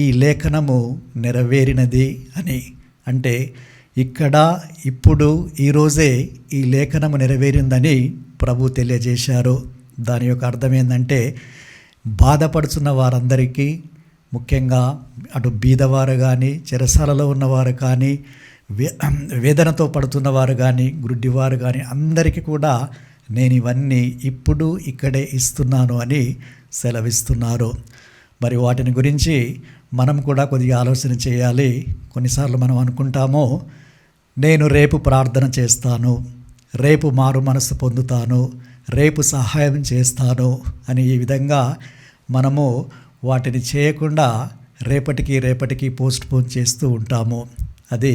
ఈ లేఖనము నెరవేరినది అని. అంటే ఇక్కడ, ఇప్పుడు, ఈరోజే ఈ లేఖనము నెరవేరిందని ప్రభు తెలియజేశారు. దాని యొక్క అర్థం ఏంటంటే, బాధపడుతున్న వారందరికీ, ముఖ్యంగా అటు బీదవారు కానీ, చెరసాలలో ఉన్నవారు కానీ, వేదనతో పడుతున్నవారు కానీ, గుడ్డివారు కానీ, అందరికీ కూడా నేను ఇవన్నీ ఇప్పుడు ఇక్కడే ఇస్తున్నాను అని సెలవిస్తున్నారు. మరి వాటిని గురించి మనం కూడా కొద్దిగా ఆలోచన చేయాలి. కొన్నిసార్లు మనం అనుకుంటాము, నేను రేపు ప్రార్థన చేస్తాను, రేపు మారు మనసు పొందుతాను, రేపు సహాయం చేస్తాను అని ఈ విధంగా మనము వాటిని చేయకుండా రేపటికి పోస్ట్పోన్ చేస్తూ ఉంటాము. అది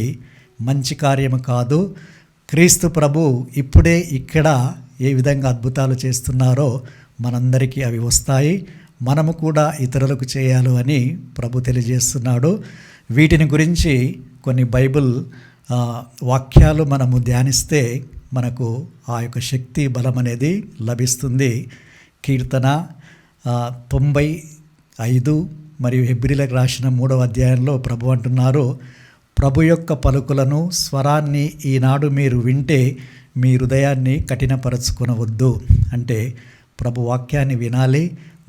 మంచి కార్యము కాదు. క్రీస్తు ప్రభు ఇప్పుడే ఇక్కడ ఏ విధంగా అద్భుతాలు చేస్తున్నారో మనందరికీ అవి వస్తాయి. మనము కూడా ఇతరులకు చేయాలి అని ప్రభు తెలియజేస్తున్నాడు. వీటిని గురించి కొన్ని బైబిల్ వాక్యాలు మనము ధ్యానిస్తే మనకు ఆ యొక్క శక్తి, బలం అనేది లభిస్తుంది. కీర్తన 95 మరియు హెబ్రీలకు రాసిన 3వ అధ్యాయంలో ప్రభు అంటున్నారు, ప్రభు యొక్క పలుకులను, స్వరాన్ని ఈనాడు మీరు వింటే మీ హృదయాన్ని కఠినపరచుకొనవద్దు. అంటే ప్రభు వాక్యాన్ని వినాలి,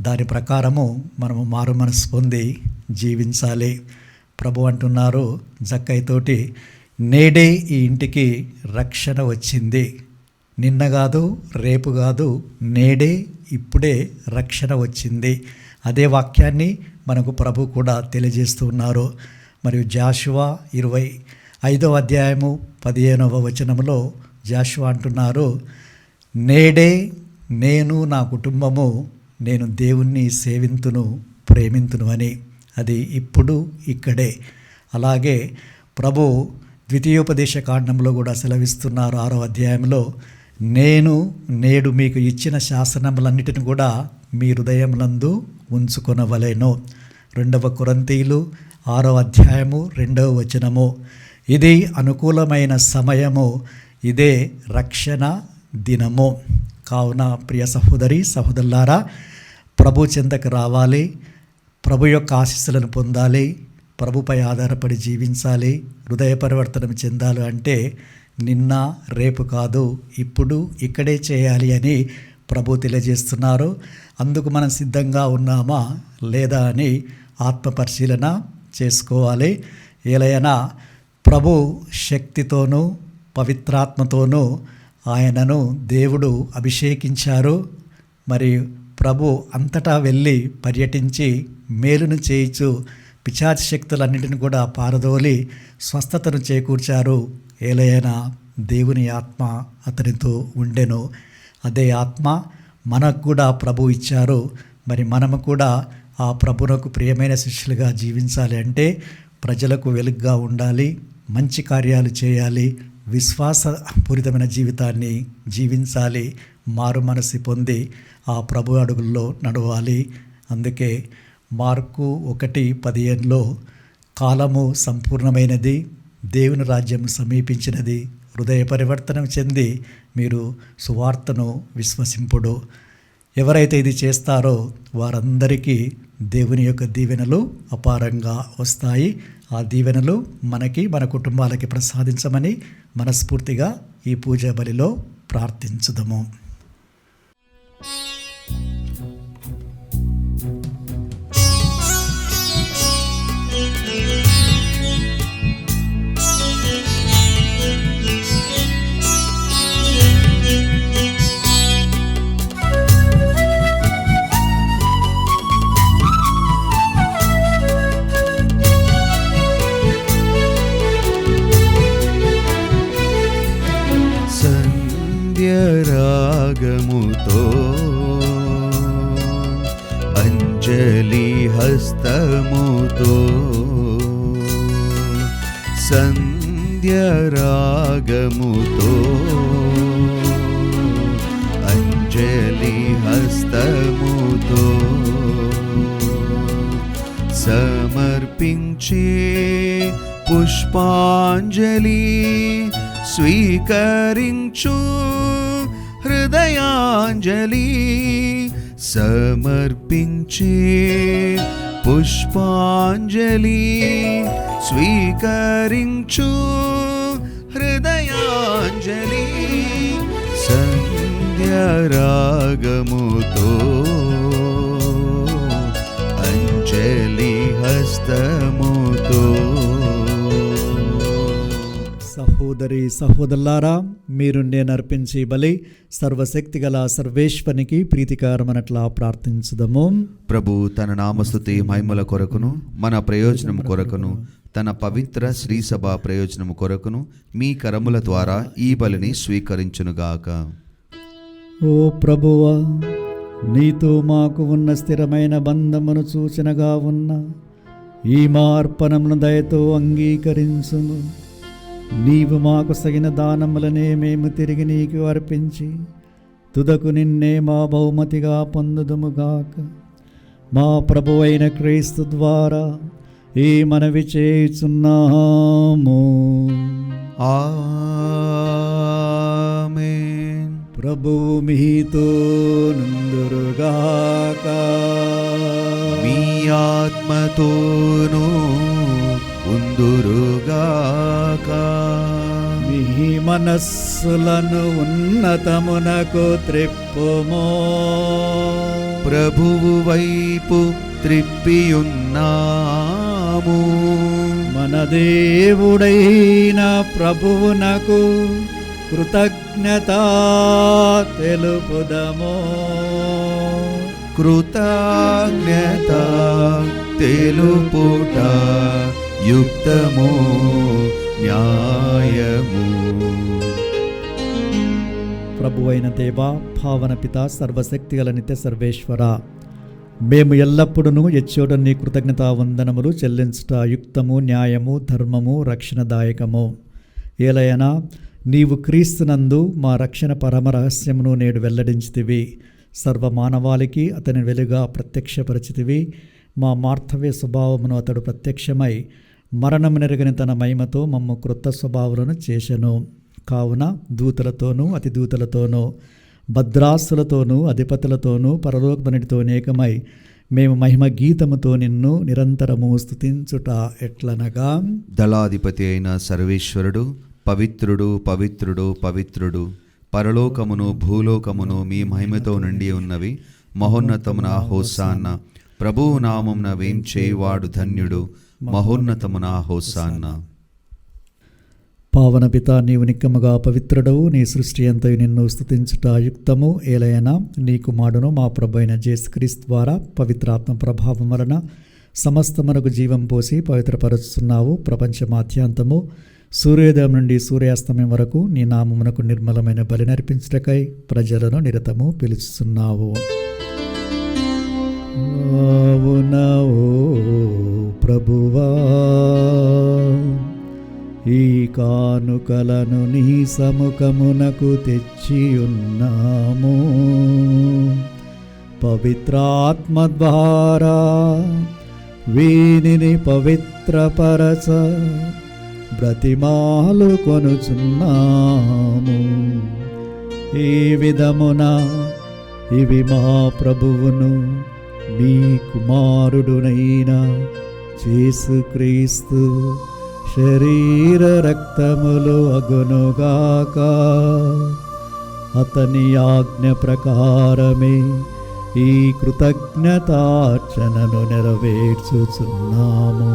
దాని ప్రకారము మనము మారు మనసు పొంది జీవించాలి. ప్రభు అంటున్నారు జక్కయ్యతోటి, నేడే ఈ ఇంటికి రక్షణ వచ్చింది. నిన్న కాదు, రేపు కాదు, నేడే ఇప్పుడే రక్షణ వచ్చింది. అదే వాక్యాన్ని మనకు ప్రభు కూడా తెలియజేస్తూ ఉన్నారు. మరియు జాషువా 5వ అధ్యాయము 15వ వచనములో జాషువా అంటున్నారు, నేడే నేను నా కుటుంబము నేను దేవుణ్ణి సేవింతును ప్రేమింతును అని. అది ఇప్పుడు ఇక్కడే. అలాగే ప్రభు ద్వితీయోపదేశ కాండంలో కూడా సెలవిస్తున్నారు 6వ అధ్యాయంలో, నేడు మీకు ఇచ్చిన శాసనములన్నిటిని కూడా మీ హృదయములందు ఉంచుకొనవలెను. 2వ కొరింథీయులు 6వ అధ్యాయము 2వ వచనము, ఇది అనుకూలమైన సమయము, ఇదే రక్షణ దినము. కావున ప్రియ సహోదరి సహోదరులారా, ప్రభు చెంతకు రావాలి, ప్రభు యొక్క ఆశీస్సులను పొందాలి, ప్రభుపై ఆధారపడి జీవించాలి, హృదయ పరివర్తనం చెందాలి అంటే నిన్న రేపు కాదు, ఇప్పుడు ఇక్కడే చేయాలి అని ప్రభు తెలియజేస్తున్నారు. అందుకు మనం సిద్ధంగా ఉన్నామా లేదా అని ఆత్మ పరిశీలన చేసుకోవాలి. ఏలైనా ప్రభు శక్తితోనూ పవిత్రాత్మతోనూ ఆయనను దేవుడు అభిషేకించారు. మరి ప్రభు అంతటా వెళ్ళి పర్యటించి మేలును చేయించు పిశాచ శక్తులన్నింటిని కూడా పారదోలి స్వస్థతను చేకూర్చారు. ఏలైనా దేవుని ఆత్మ అతనితో ఉండెను. అదే ఆత్మ మనకు కూడా ప్రభు ఇచ్చారు. మరి మనము కూడా ఆ ప్రభునకు ప్రియమైన శిష్యులుగా జీవించాలి అంటే ప్రజలకు వెలుగుగా ఉండాలి, మంచి కార్యాలు చేయాలి, విశ్వాసపూరితమైన జీవితాన్ని జీవించాలి, మారు మనసు పొంది ఆ ప్రభు అడుగుల్లో నడవాలి. అందుకే మార్కు 1:15లో కాలము సంపూర్ణమైనది, దేవుని రాజ్యం సమీపించినది, హృదయ పరివర్తనం చెంది మీరు సువార్తను విశ్వసింపుడు. ఎవరైతే ఇది చేస్తారో వారందరికీ దేవుని యొక్క దీవెనలు అపారంగా వస్తాయి. ఆ దీవెనలు మనకి మన కుటుంబాలకి ప్రసాదించమని మనస్ఫూర్తిగా ఈ పూజా బలిలో ప్రార్థించుదాము. రాగముతో అంజలి హస్తముతో సంధ్య రాగముతో అంజలి హస్తముతో సమర్పించే పుష్పాంజలి స్వీకరించు హృదయాంజలి సమర్పించే పుష్పాంజలి స్వీకరించు హృదయాంజలి సంధ్యారాగముతో అంజలి హస్తముతో. సహోదరి సహోదరులారా, మీరు నేను అర్పించే బలి సర్వశక్తిగల సర్వేశ్వరునికి ప్రీతికరమనట్లా ప్రార్థించుదము. ప్రభు తన నామస్తుతి మహిమల కొరకును మన ప్రయోజనం కొరకును తన పవిత్ర శ్రీసభ ప్రయోజనం కొరకును మీ కరముల ద్వారా ఈ బలిని స్వీకరించునుగాక. ఓ ప్రభువా, నీతో మాకు ఉన్న స్థిరమైన బంధమును సూచనగా ఉన్న ఈ మా అర్పణమును దయతో అంగీకరించుము. నీవు మాకు సగిన దానములనే మేము తిరిగి నీకు అర్పించి తుదకు నిన్నే మా బహుమతిగా పొందుదుముగాక. మా ప్రభువైన క్రీస్తు ద్వారా ఈ మనవి చేయుచున్నాము. ఆమేన్. ప్రభువు మీతో నుందురుగాక. మీ ఆత్మతోనూ ఉందురుగాక. మీ మనస్సులను ఉన్నతమునకు త్రిప్పుమో. ప్రభువు వైపు త్రిప్పియున్నాము. మన దేవుడైన ప్రభువునకు కృతజ్ఞత తెలుపుదము. కృతజ్ఞత తెలుపుట యుక్తము న్యాయము. ప్రభు అయిన దేవా, భావన పిత, సర్వశక్తి గల నిత్య సర్వేశ్వర, మేము ఎల్లప్పుడూ ఎచ్చోట నీ కృతజ్ఞతా వందనములు చెల్లించుట యుక్తము, న్యాయము, ధర్మము, రక్షణదాయకము. ఏలయనా నీవు క్రీస్తునందు మా రక్షణ పరమ రహస్యమును నేడు వెల్లడించితివి. సర్వమానవాళికి అతని వెలుగా ప్రత్యక్షపరిచితివి. మా మార్తవ్య స్వభావమును అతడు ప్రత్యక్షమై మరణము నెరగని తన మహిమతో మమ్ము క్రొత్త స్వభావాలను చేసెను. కావున దూతలతోనూ అతిదూతలతోనూ భద్రాసులతోనూ అధిపతులతోనూ పరలోకమనిటితో ఏకమై మేము మహిమ గీతముతో నిన్ను నిరంతరము స్తుతించుట ఎట్లనగా, దళాధిపతి అయిన సర్వేశ్వరుడు పవిత్రుడు, పవిత్రుడు, పవిత్రుడు, పరలోకమును భూలోకమును మీ మహిమతో నిండి ఉన్నవి. మహోన్నతమున హోసాన్న. ప్రభువు నామమున వేంచేవాడు ధన్యుడు. మహోన్నతమున హోసాన్న. పావన పిత, నీవు నిక్కముగా పవిత్రుడవు. నీ సృష్టి అంతయు నిన్ను స్తుతించుట యుక్తము. ఏలయనా నీ కుమారుడును మా ప్రభు అయిన యేసుక్రీస్తు ద్వారా పవిత్రాత్మ ప్రభావం వలన సమస్తమునకు జీవం పోసి పవిత్రపరుస్తున్నావు. ప్రపంచమాద్యాంతము సూర్యోదయం నుండి సూర్యాస్తమయం వరకు నీ నామమునకు నిర్మలమైన బలి నర్పించుటకై ప్రజలను నిరతము పిలుస్తున్నావు. అవునా ఓ ప్రభువా, ఈ కానుకలను నీ సముఖమునకు తెచ్చి ఉన్నాము. పవిత్రాత్మ ద్వారా వీనిని పవిత్రపరచ బ్రతిమాలు కొనుచున్నాము. ఈ విధమున ఇవి మా ప్రభువును మీ కుమారుడునైన యేసుక్రీస్తు శరీర రక్తములు అగునుగాక. అతని ఆజ్ఞ ప్రకారమే ఈ కృతజ్ఞతార్చనను నెరవేర్చుచున్నాము.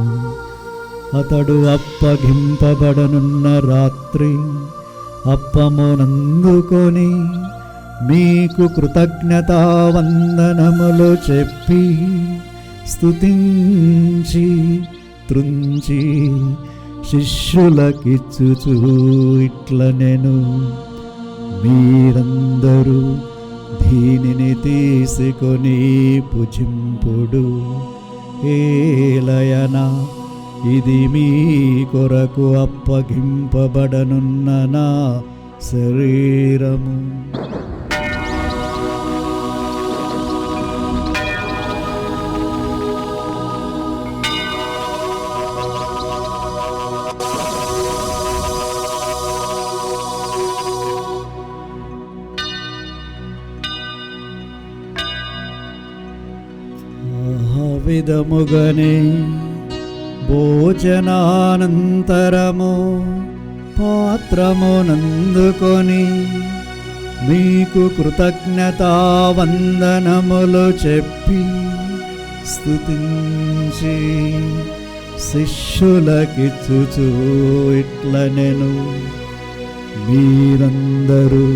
అతడు అప్పగింపబడనున్న రాత్రి అప్పమునందుకొని మీకు కృతజ్ఞతా వందనములు చెప్పి స్తుతించి త్రుంచి శిష్యులకిచ్చుచూ ఇట్లనెను, మీరందరూ దీనిని తీసుకొని భుజింపుడు. ఏలయనా ఇది మీ కొరకు అప్పగింపబడనున్న నా శరీరము. విధముగనే భోజనానంతరము పాత్రమునందుకొని మీకు కృతజ్ఞతా వందనములు చెప్పి స్తుతించి శిష్యులకిచ్చుచూ ఇట్లనెను, మీరందరూ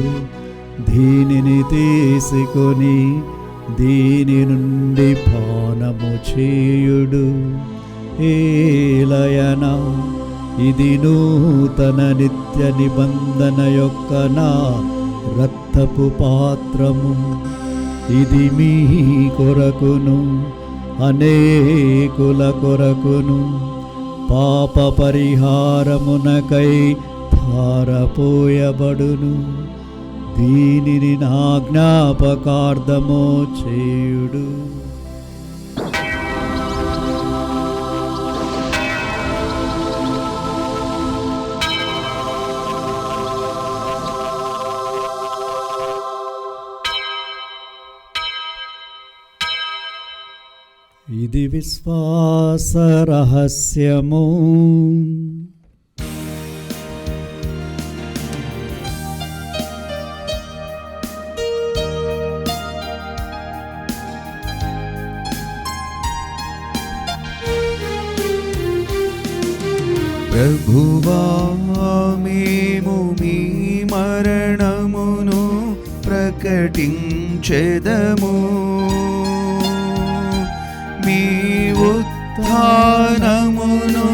దీనిని తీసుకొని దీని నుండి పానము చేయుడు. ఏలయనా ఇది నూతన నిత్య నిబంధన యొక్క నా రక్తపు పాత్రము. ఇది మీ కొరకును అనేకుల కొరకును పాప పరిహారమునకై ధారపోయబడును. దీనిని నా జ్ఞాపకార్థము చేయుడు. ఇది విశ్వాస రహస్యము. ప్రభువా మేము మీ మరణమును ప్రకటించెదము, మీ ఉత్థానమును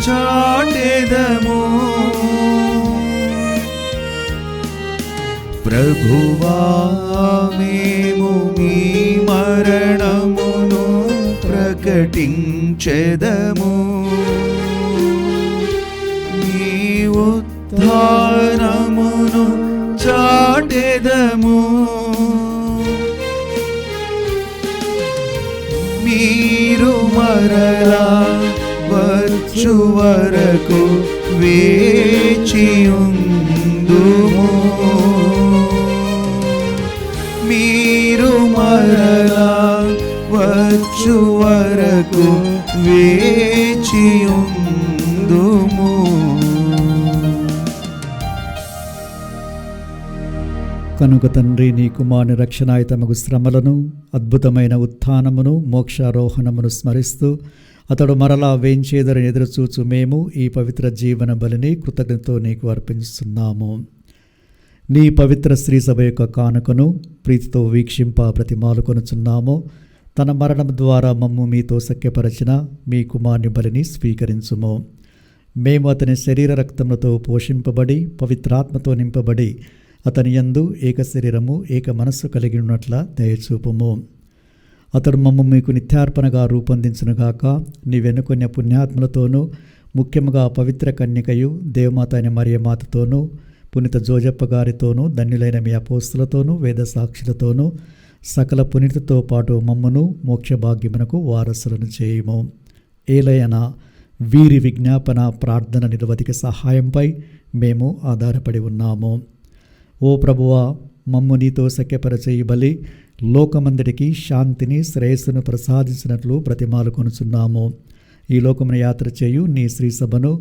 చాటెదము. ప్రభువా మేము మీ మరణమును ప్రకటించెదము, మీ ఉత్థానమును చాటెదము. మీరు మరలా వచ్చు వరకు వేచియుందుము, మీరు మరలా వచ్చు వరకు వేచియుందుము. కనుక తండ్రి, నీ కుమారుని రక్షణాయుతమగు శ్రమలను, అద్భుతమైన ఉత్థానమును, మోక్షారోహణమును స్మరిస్తూ అతడు మరలా వేంచేదరని ఎదురుచూచు మేము ఈ పవిత్ర జీవన బలిని కృతజ్ఞతతో నీకు అర్పించుతున్నాము. నీ పవిత్ర శ్రీ సభ యొక్క కానుకను ప్రీతితో వీక్షింప ప్రతిమాలుకొనుచున్నాము. తన మరణం ద్వారా మమ్ము మీతో సఖ్యపరచిన మీ కుమారుని బలిని స్వీకరించుము. మేము అతని శరీర రక్తములతో పోషింపబడి పవిత్రాత్మతో నింపబడి అతని యందు ఏక శరీరము ఏక మనస్సు కలిగి ఉన్నట్ల దయచూపుము. అతడు మమ్ము మీకు నిత్యార్పణగా రూపొందించునుగాక. నీ వెనుకొన్న పుణ్యాత్మలతోనూ, ముఖ్యముగా పవిత్ర కన్యకయు దేవమాత అయిన మరియమాతతోనూ, పునీత జోజప్ప గారితోనూ, ధన్యులైన మీ అపోస్తులతోనూ, వేద సాక్షులతోనూ, సకల పునీతతో పాటు మమ్మును మోక్ష భాగ్యమునకు వారసులను చేయుము. ఏలయన వీరి విజ్ఞాపన ప్రార్థన నిరవధిక సహాయంపై మేము ఆధారపడి ఉన్నాము. ఓ ప్రభువా, మమ్ము నీతో సఖ్యపరచేయి బలి లోకమందరికి శాంతిని, శ్రేయస్సును ప్రసాదించినట్లు బ్రతిమాలుకొనుచున్నాము. ఈ లోకమున యాత్ర చేయు నీ శ్రీ సభను,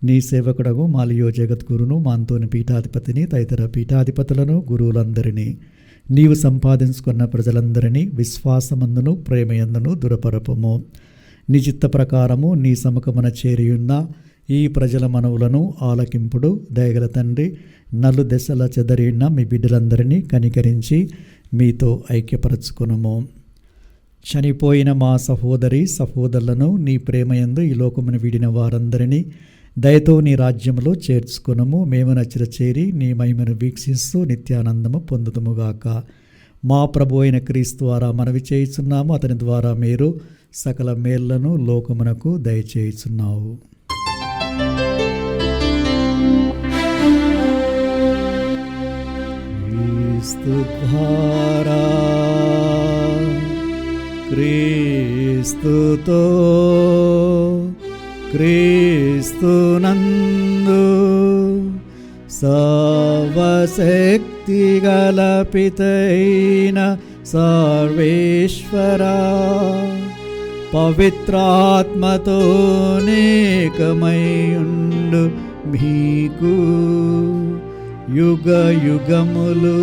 నీ సేవకుడగు మాలియో జగద్గురును, మాంతోని పీఠాధిపతిని, తదితర పీఠాధిపతులను, గురువులందరినీ, నీవు సంపాదించుకున్న ప్రజలందరినీ విశ్వాసమందును ప్రేమయందును దురపరపము. నీ చిత్త ప్రకారము నీ సముఖమున చేరియున్న ఈ ప్రజల మనవులను ఆలకింపుడు. దయగల తండ్రి, నలు దశల చెదరియున్న మీ బిడ్డలందరినీ కనికరించి మీతో ఐక్యపరచుకునుము. చనిపోయిన మా సహోదరి సహోదరులను నీ ప్రేమయందు ఈ లోకమును వీడిన వారందరినీ దయతో నీ రాజ్యములో చేర్చుకునము. మేము నచ్చిన చేరి నీ మహిమను వీక్షిస్తూ నిత్యానందము పొందుదుముగాక. మా ప్రభు అయిన క్రీస్తు ద్వారా మనవి చేయుచున్నాము. అతని ద్వారా మీరు సకల మేళ్లను లోకమునకు దయచేయుచున్నావు. క్రీస్తు ద్వారా, క్రీస్తుతో, క్రీస్తునందు సర్వశక్తి గల పితైన సర్వేశ్వరా, పవిత్రాత్మతో నేకమైయుండు మీకు యుగ యుగములు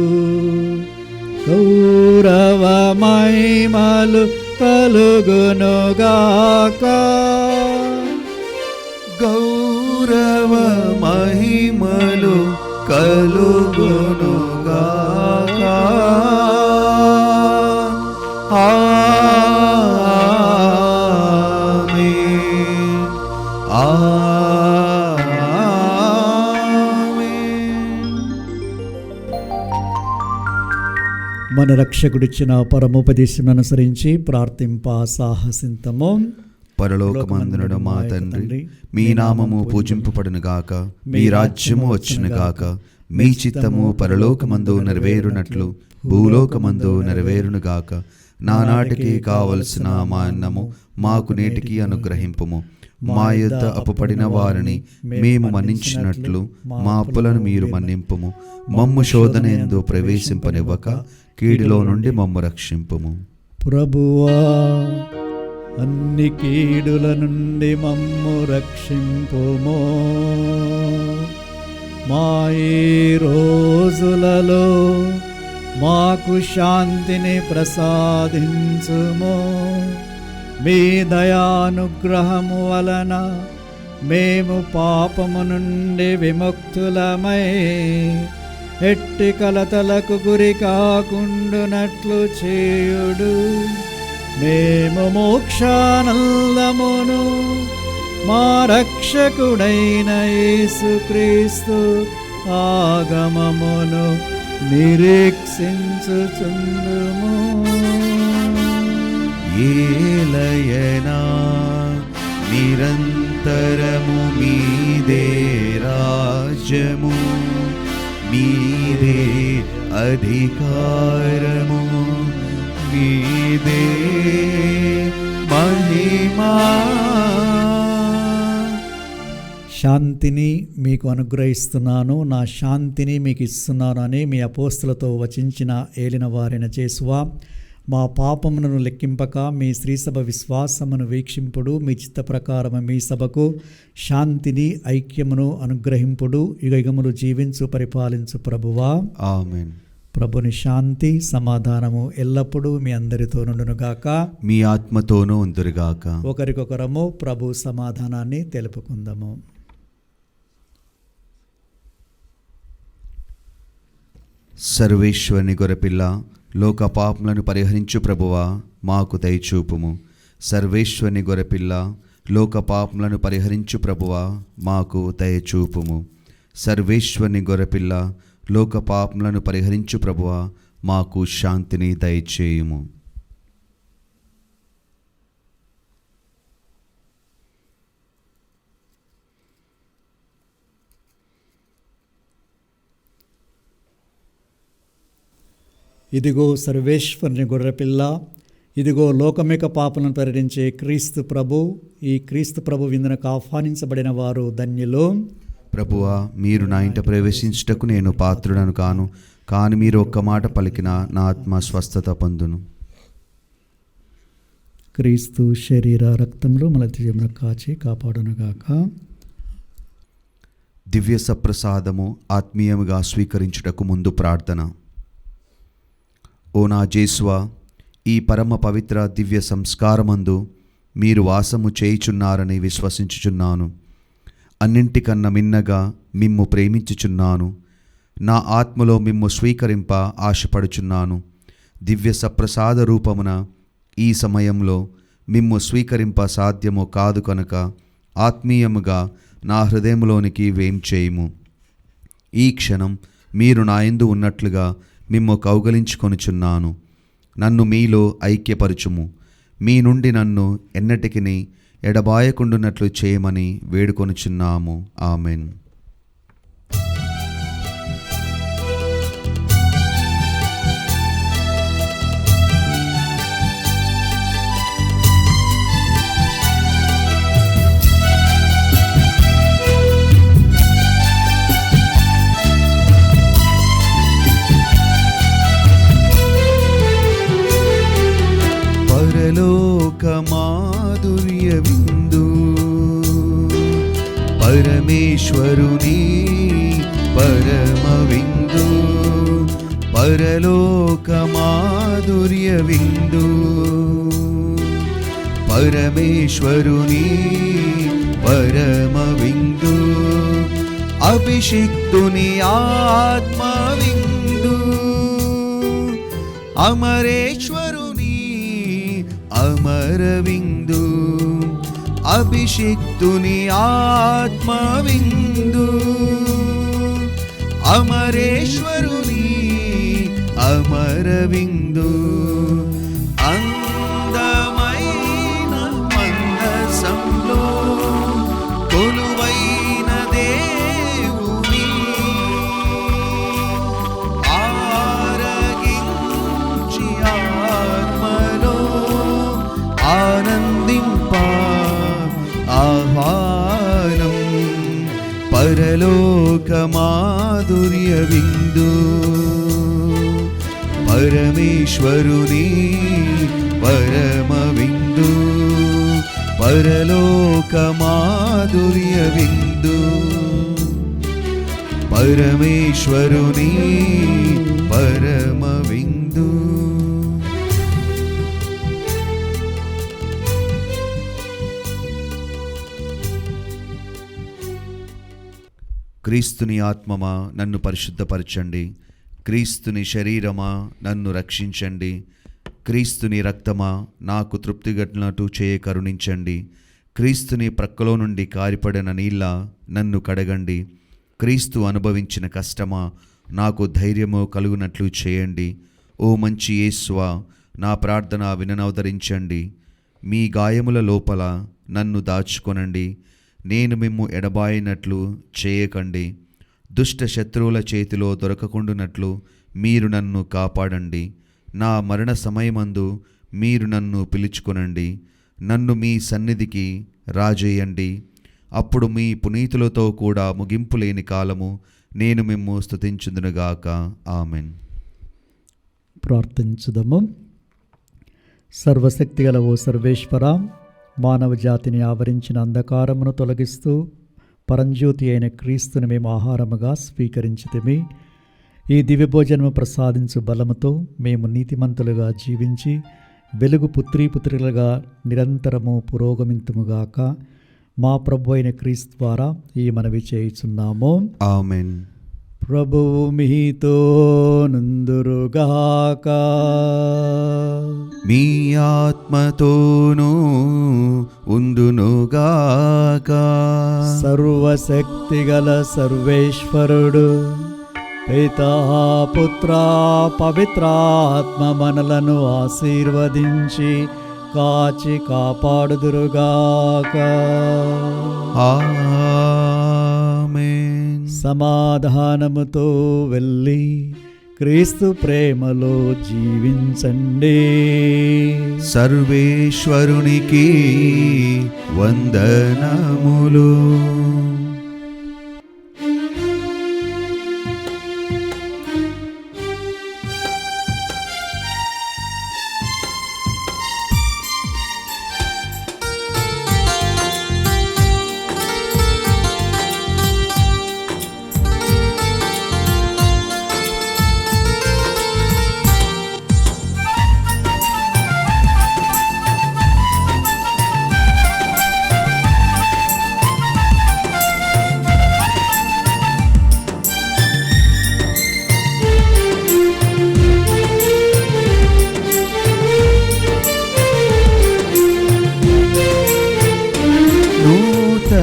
గౌరవ మహిమలు కలుగునుగాక. గౌరవ మహిమలు కలుగునుగాక. ఆమేన్. మన రక్షకుడిచ్చిన పరమోపదేశం అనుసరించి ప్రార్థింప సాహసింతము. పరలోకమందునుడు మా తండ్రి, మీ నామము పూజింపబడునుగాక, మీ రాజ్యము వచ్చునుగాక, మీ చిత్తము పరలోకమందు నెరవేరునట్లు భూలోకమందు నెరవేరునుగాక. నానాటికి కావలసిన మా అన్నము మాకు నేటికి అనుగ్రహింపుము. మా యొద్ద అప్పుపడిన వారిని మేము మన్నించినట్లు మా అప్పులను మీరు మన్నింపుము. మమ్ము శోధన యందు ప్రవేశింపనివ్వక కీడులో నుండి మమ్ము రక్షింపుము. ప్రభువా, అన్ని కీడుల నుండి మమ్ము రక్షింపుము. మా ఈ రోజులలో మాకు శాంతిని ప్రసాదించుము. మీ దయానుగ్రహము వలన మేము పాపము నుండి విముక్తులమై ఎట్టి కలతలకు గురి కాకుండునట్లు చేయుడు. మేము మోక్షానందమును మా రక్షకుడైన యేసుక్రీస్తు ఆగమమును నిరీక్షించుచుందుము. ఏలయనా నిరంతరము మీదే రాజ్యము, మీదే అధికారము, మీదే మహిమా. శాంతిని మీకు అనుగ్రహిస్తున్నాను, నా శాంతిని మీకు ఇస్తున్నాను అని మీ అపోస్తులతో వచించిన ఏలిన వారైన యేసువా, మా పాపములను లెక్కింపక మీ శ్రీసభ విశ్వాసమును వీక్షింపుడు, మీ చిత్త ప్రకారము మీ సభకు శాంతిని ఐక్యమును అనుగ్రహింపుడు, యుగయుగములు జీవించు పరిపాలించు ప్రభువా. ఆమేన్. ప్రభుని శాంతి సమాధానము ఎల్లప్పుడూ మీ అందరితో నుండునుగాక, మీ ఆత్మతోనూ ఉందురుగాక. ఒకరికొకరము ప్రభు సమాధానాన్ని తెలుపుకుందాము. సర్వేశ్వరుని గొర్రెపిల్ల, లోక పాపములను పరిహరించు ప్రభువా, మాకు దయచూపుము. సర్వేశ్వరుని గొర్రెపిల్ల, లోక పాపములను పరిహరించు ప్రభువా, మాకు దయచూపుము. సర్వేశ్వరుని గొర్రెపిల్ల, లోక పాపములను పరిహరించు ప్రభువా, మాకు శాంతిని దయచేయుము. ఇదిగో సర్వేశ్వరుని గొర్రెపిల్ల, ఇదిగో లోకమిక పాపలను పరిహరించే క్రీస్తు ప్రభు. ఈ క్రీస్తు ప్రభు విందునకు ఆహ్వానించబడిన వారు ధన్యులు. ప్రభువా, మీరు నా ఇంట ప్రవేశించుటకు నేను పాత్రుడను కాను, కానీ మీరు ఒక్క మాట పలికిన నా ఆత్మ స్వస్థత పొందును. క్రీస్తు శరీర రక్తములు మన జీవన కాచి కాపాడునుగాక. దివ్య సప్రసాదము ఆత్మీయముగా స్వీకరించుటకు ముందు ప్రార్థన. ఓ నా యేసువా, ఈ పరమ పవిత్ర దివ్య సంస్కారమందు మీరు వాసము చేయుచున్నారని విశ్వసించుచున్నాను. అన్నింటికన్నా మిన్నగా మిమ్ము ప్రేమించుచున్నాను. నా ఆత్మలో మిమ్ము స్వీకరింప ఆశపడుచున్నాను. దివ్య సప్రసాద రూపమున ఈ సమయంలో మిమ్ము స్వీకరింప సాధ్యము కాదు కనుక ఆత్మీయముగా నా హృదయంలోనికి వేంచేయుము. ఈ క్షణం మీరు నా యందు ఉన్నట్లుగా మిమ్ము కౌగలించుకొనుచున్నాను. నన్ను మీలో ఐక్యపరచుము. మీ నుండి నన్ను ఎన్నటికిని ఎడబాయకుండునట్లు చేయమని వేడుకొనుచున్నాము. ఆమెన్. పరలోక మాధుర్య విందు, పరమేశ్వరుని పరమ విందు. పరలోక మాధుర్య విందు, పరమేశ్వరుని పరమ విందు. అభిషిక్తుని ఆత్మ విందు, అమరేశ్వరుని అమర విందు. అభిషిక్తుని ఆత్మ విందు, అమరేశ్వరుని అమర విందు. అందమైన మందసంలో కొలువైన దేవుని ఆరగించి ఆత్మలో ఆనందింప ఆహ్వానం. పరలోక మాధుర్య విందు, పరమేశ్వరుని పరమ విందు. పరలోక మాధుర్య విందు, పరమేశ్వరుని పరమ విందు. క్రీస్తుని ఆత్మమా, నన్ను పరిశుద్ధపరచండి. క్రీస్తుని శరీరమా, నన్ను రక్షించండి. క్రీస్తుని రక్తమా, నాకు తృప్తిగట్టినట్టు చేయ కరుణించండి. క్రీస్తుని ప్రక్కలో నుండి కారిపడిన నీళ్ళ నన్ను కడగండి. క్రీస్తు అనుభవించిన కష్టమా నాకు ధైర్యము కలుగునట్లు చేయండి. ఓ మంచి యేసువా, నా ప్రార్థన విననవతరించండి. మీ గాయముల లోపల నన్ను దాచుకొనండి. నేను మిమ్ము ఎడబాయినట్లు చేయకండి. దుష్ట శత్రువుల చేతిలో దొరకకుండునట్లు మీరు నన్ను కాపాడండి. నా మరణ సమయమందు మీరు నన్ను పిలుచుకొనండి. నన్ను మీ సన్నిధికి రాజేయండి. అప్పుడు మీ పునీతులతో కూడా ముగింపు లేని కాలము నేను మిమ్ము స్తుతించుదునుగాక. ఆమెన్. ప్రార్థించుదము. సర్వశక్తిగల ఓ సర్వేశ్వర, మానవ జాతిని ఆవరించిన అంధకారమును తొలగిస్తూ పరంజ్యోతి అయిన క్రీస్తుని మేము ఆహారముగా స్వీకరించితిమి. ఈ దివ్యభోజనము ప్రసాదించు బలముతో మేము నీతిమంతులుగా జీవించి వెలుగు పుత్రీపుత్రులుగా నిరంతరము పురోగమింతుముగాక. మా ప్రభు అయిన క్రీస్తు ద్వారా ఈ మనవి చేయుచున్నాము. ఆమెన్. ప్రభువు మీతో నుందురుగాక. మీ ఆత్మతోనూ ఉండునుగాక. సర్వశక్తిగల సర్వేశ్వరుడు పితా పుత్ర పవిత్రాత్మ మనలను ఆశీర్వదించి కాచి కాపాడుదురుగాక. ఆమేన్. సమాధానముతో వెళ్ళి క్రీస్తు ప్రేమలో జీవించండి. సర్వేశ్వరునికి వందనములు.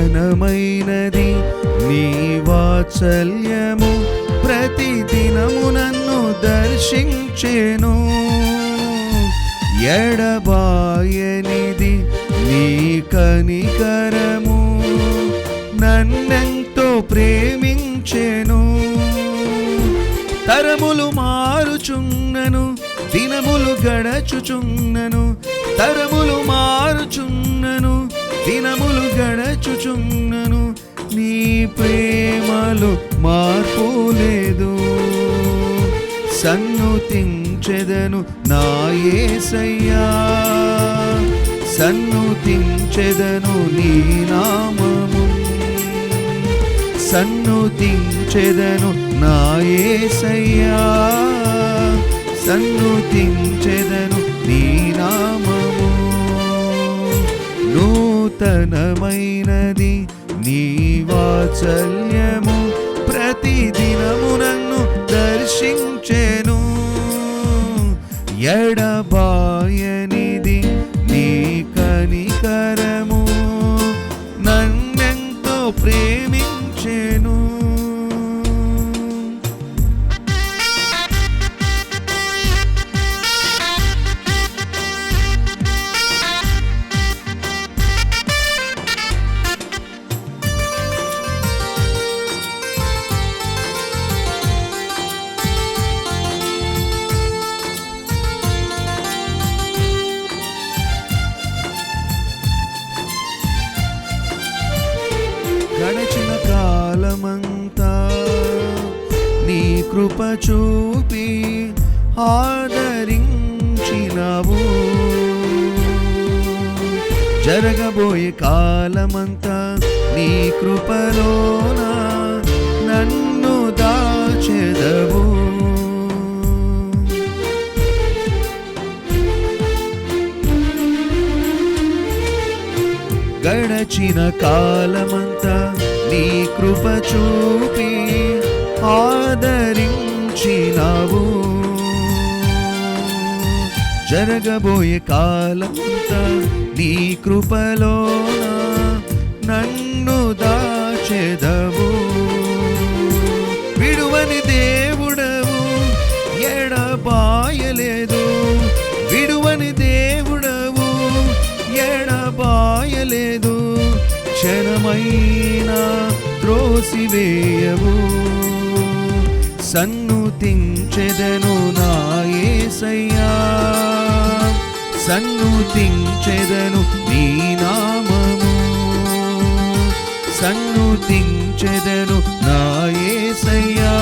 నూతనమైనది నీ వాత్సల్యము, ప్రతిదినము నన్ను దర్శించెను. ఎడబాయనిది నీ కనికరము, నన్నెంతో ప్రేమించెను. తరములు మారుచున్నను, దినములు గడచుచున్నను. తరములు మారుచున్నను, దినములు గడచుచున్నను. నీ ప్రేమలు మార్పు లేదు. సన్నుతించెదను నా యేసయ్యా, సన్నుతించెదను నీ నామము. సన్నుతించెదను నా యేసయ్యా, సన్నుతించెదను నీ నామము. నూతనమైనది నీ వాత్సల్యము, ప్రతిదినము నన్ను దర్శించెను. ఎడబాయనిది నీ కనికరము, నన్నెంతో ప్రేమించెను. గడచిన కాలమంతా నీ కృప చూపి ఆదరించినవు. జరగబోయే కాలమంతా నీ కృపలోన నన్ను దాచెదవు. గడచిన కాలమంతా నీ కృప చూపి ఆదరించినావు. జరగబోయే కాలమంతా నీ కృపలోన నన్ను దాచెదవు. పాయలేదు, క్షణమైనా త్రోసివేయవు. సన్నుతించెదను నా యేసయ్యా, సన్నుతించెదను నీ నామము, సన్నుతించెదను నా యేసయ్యా,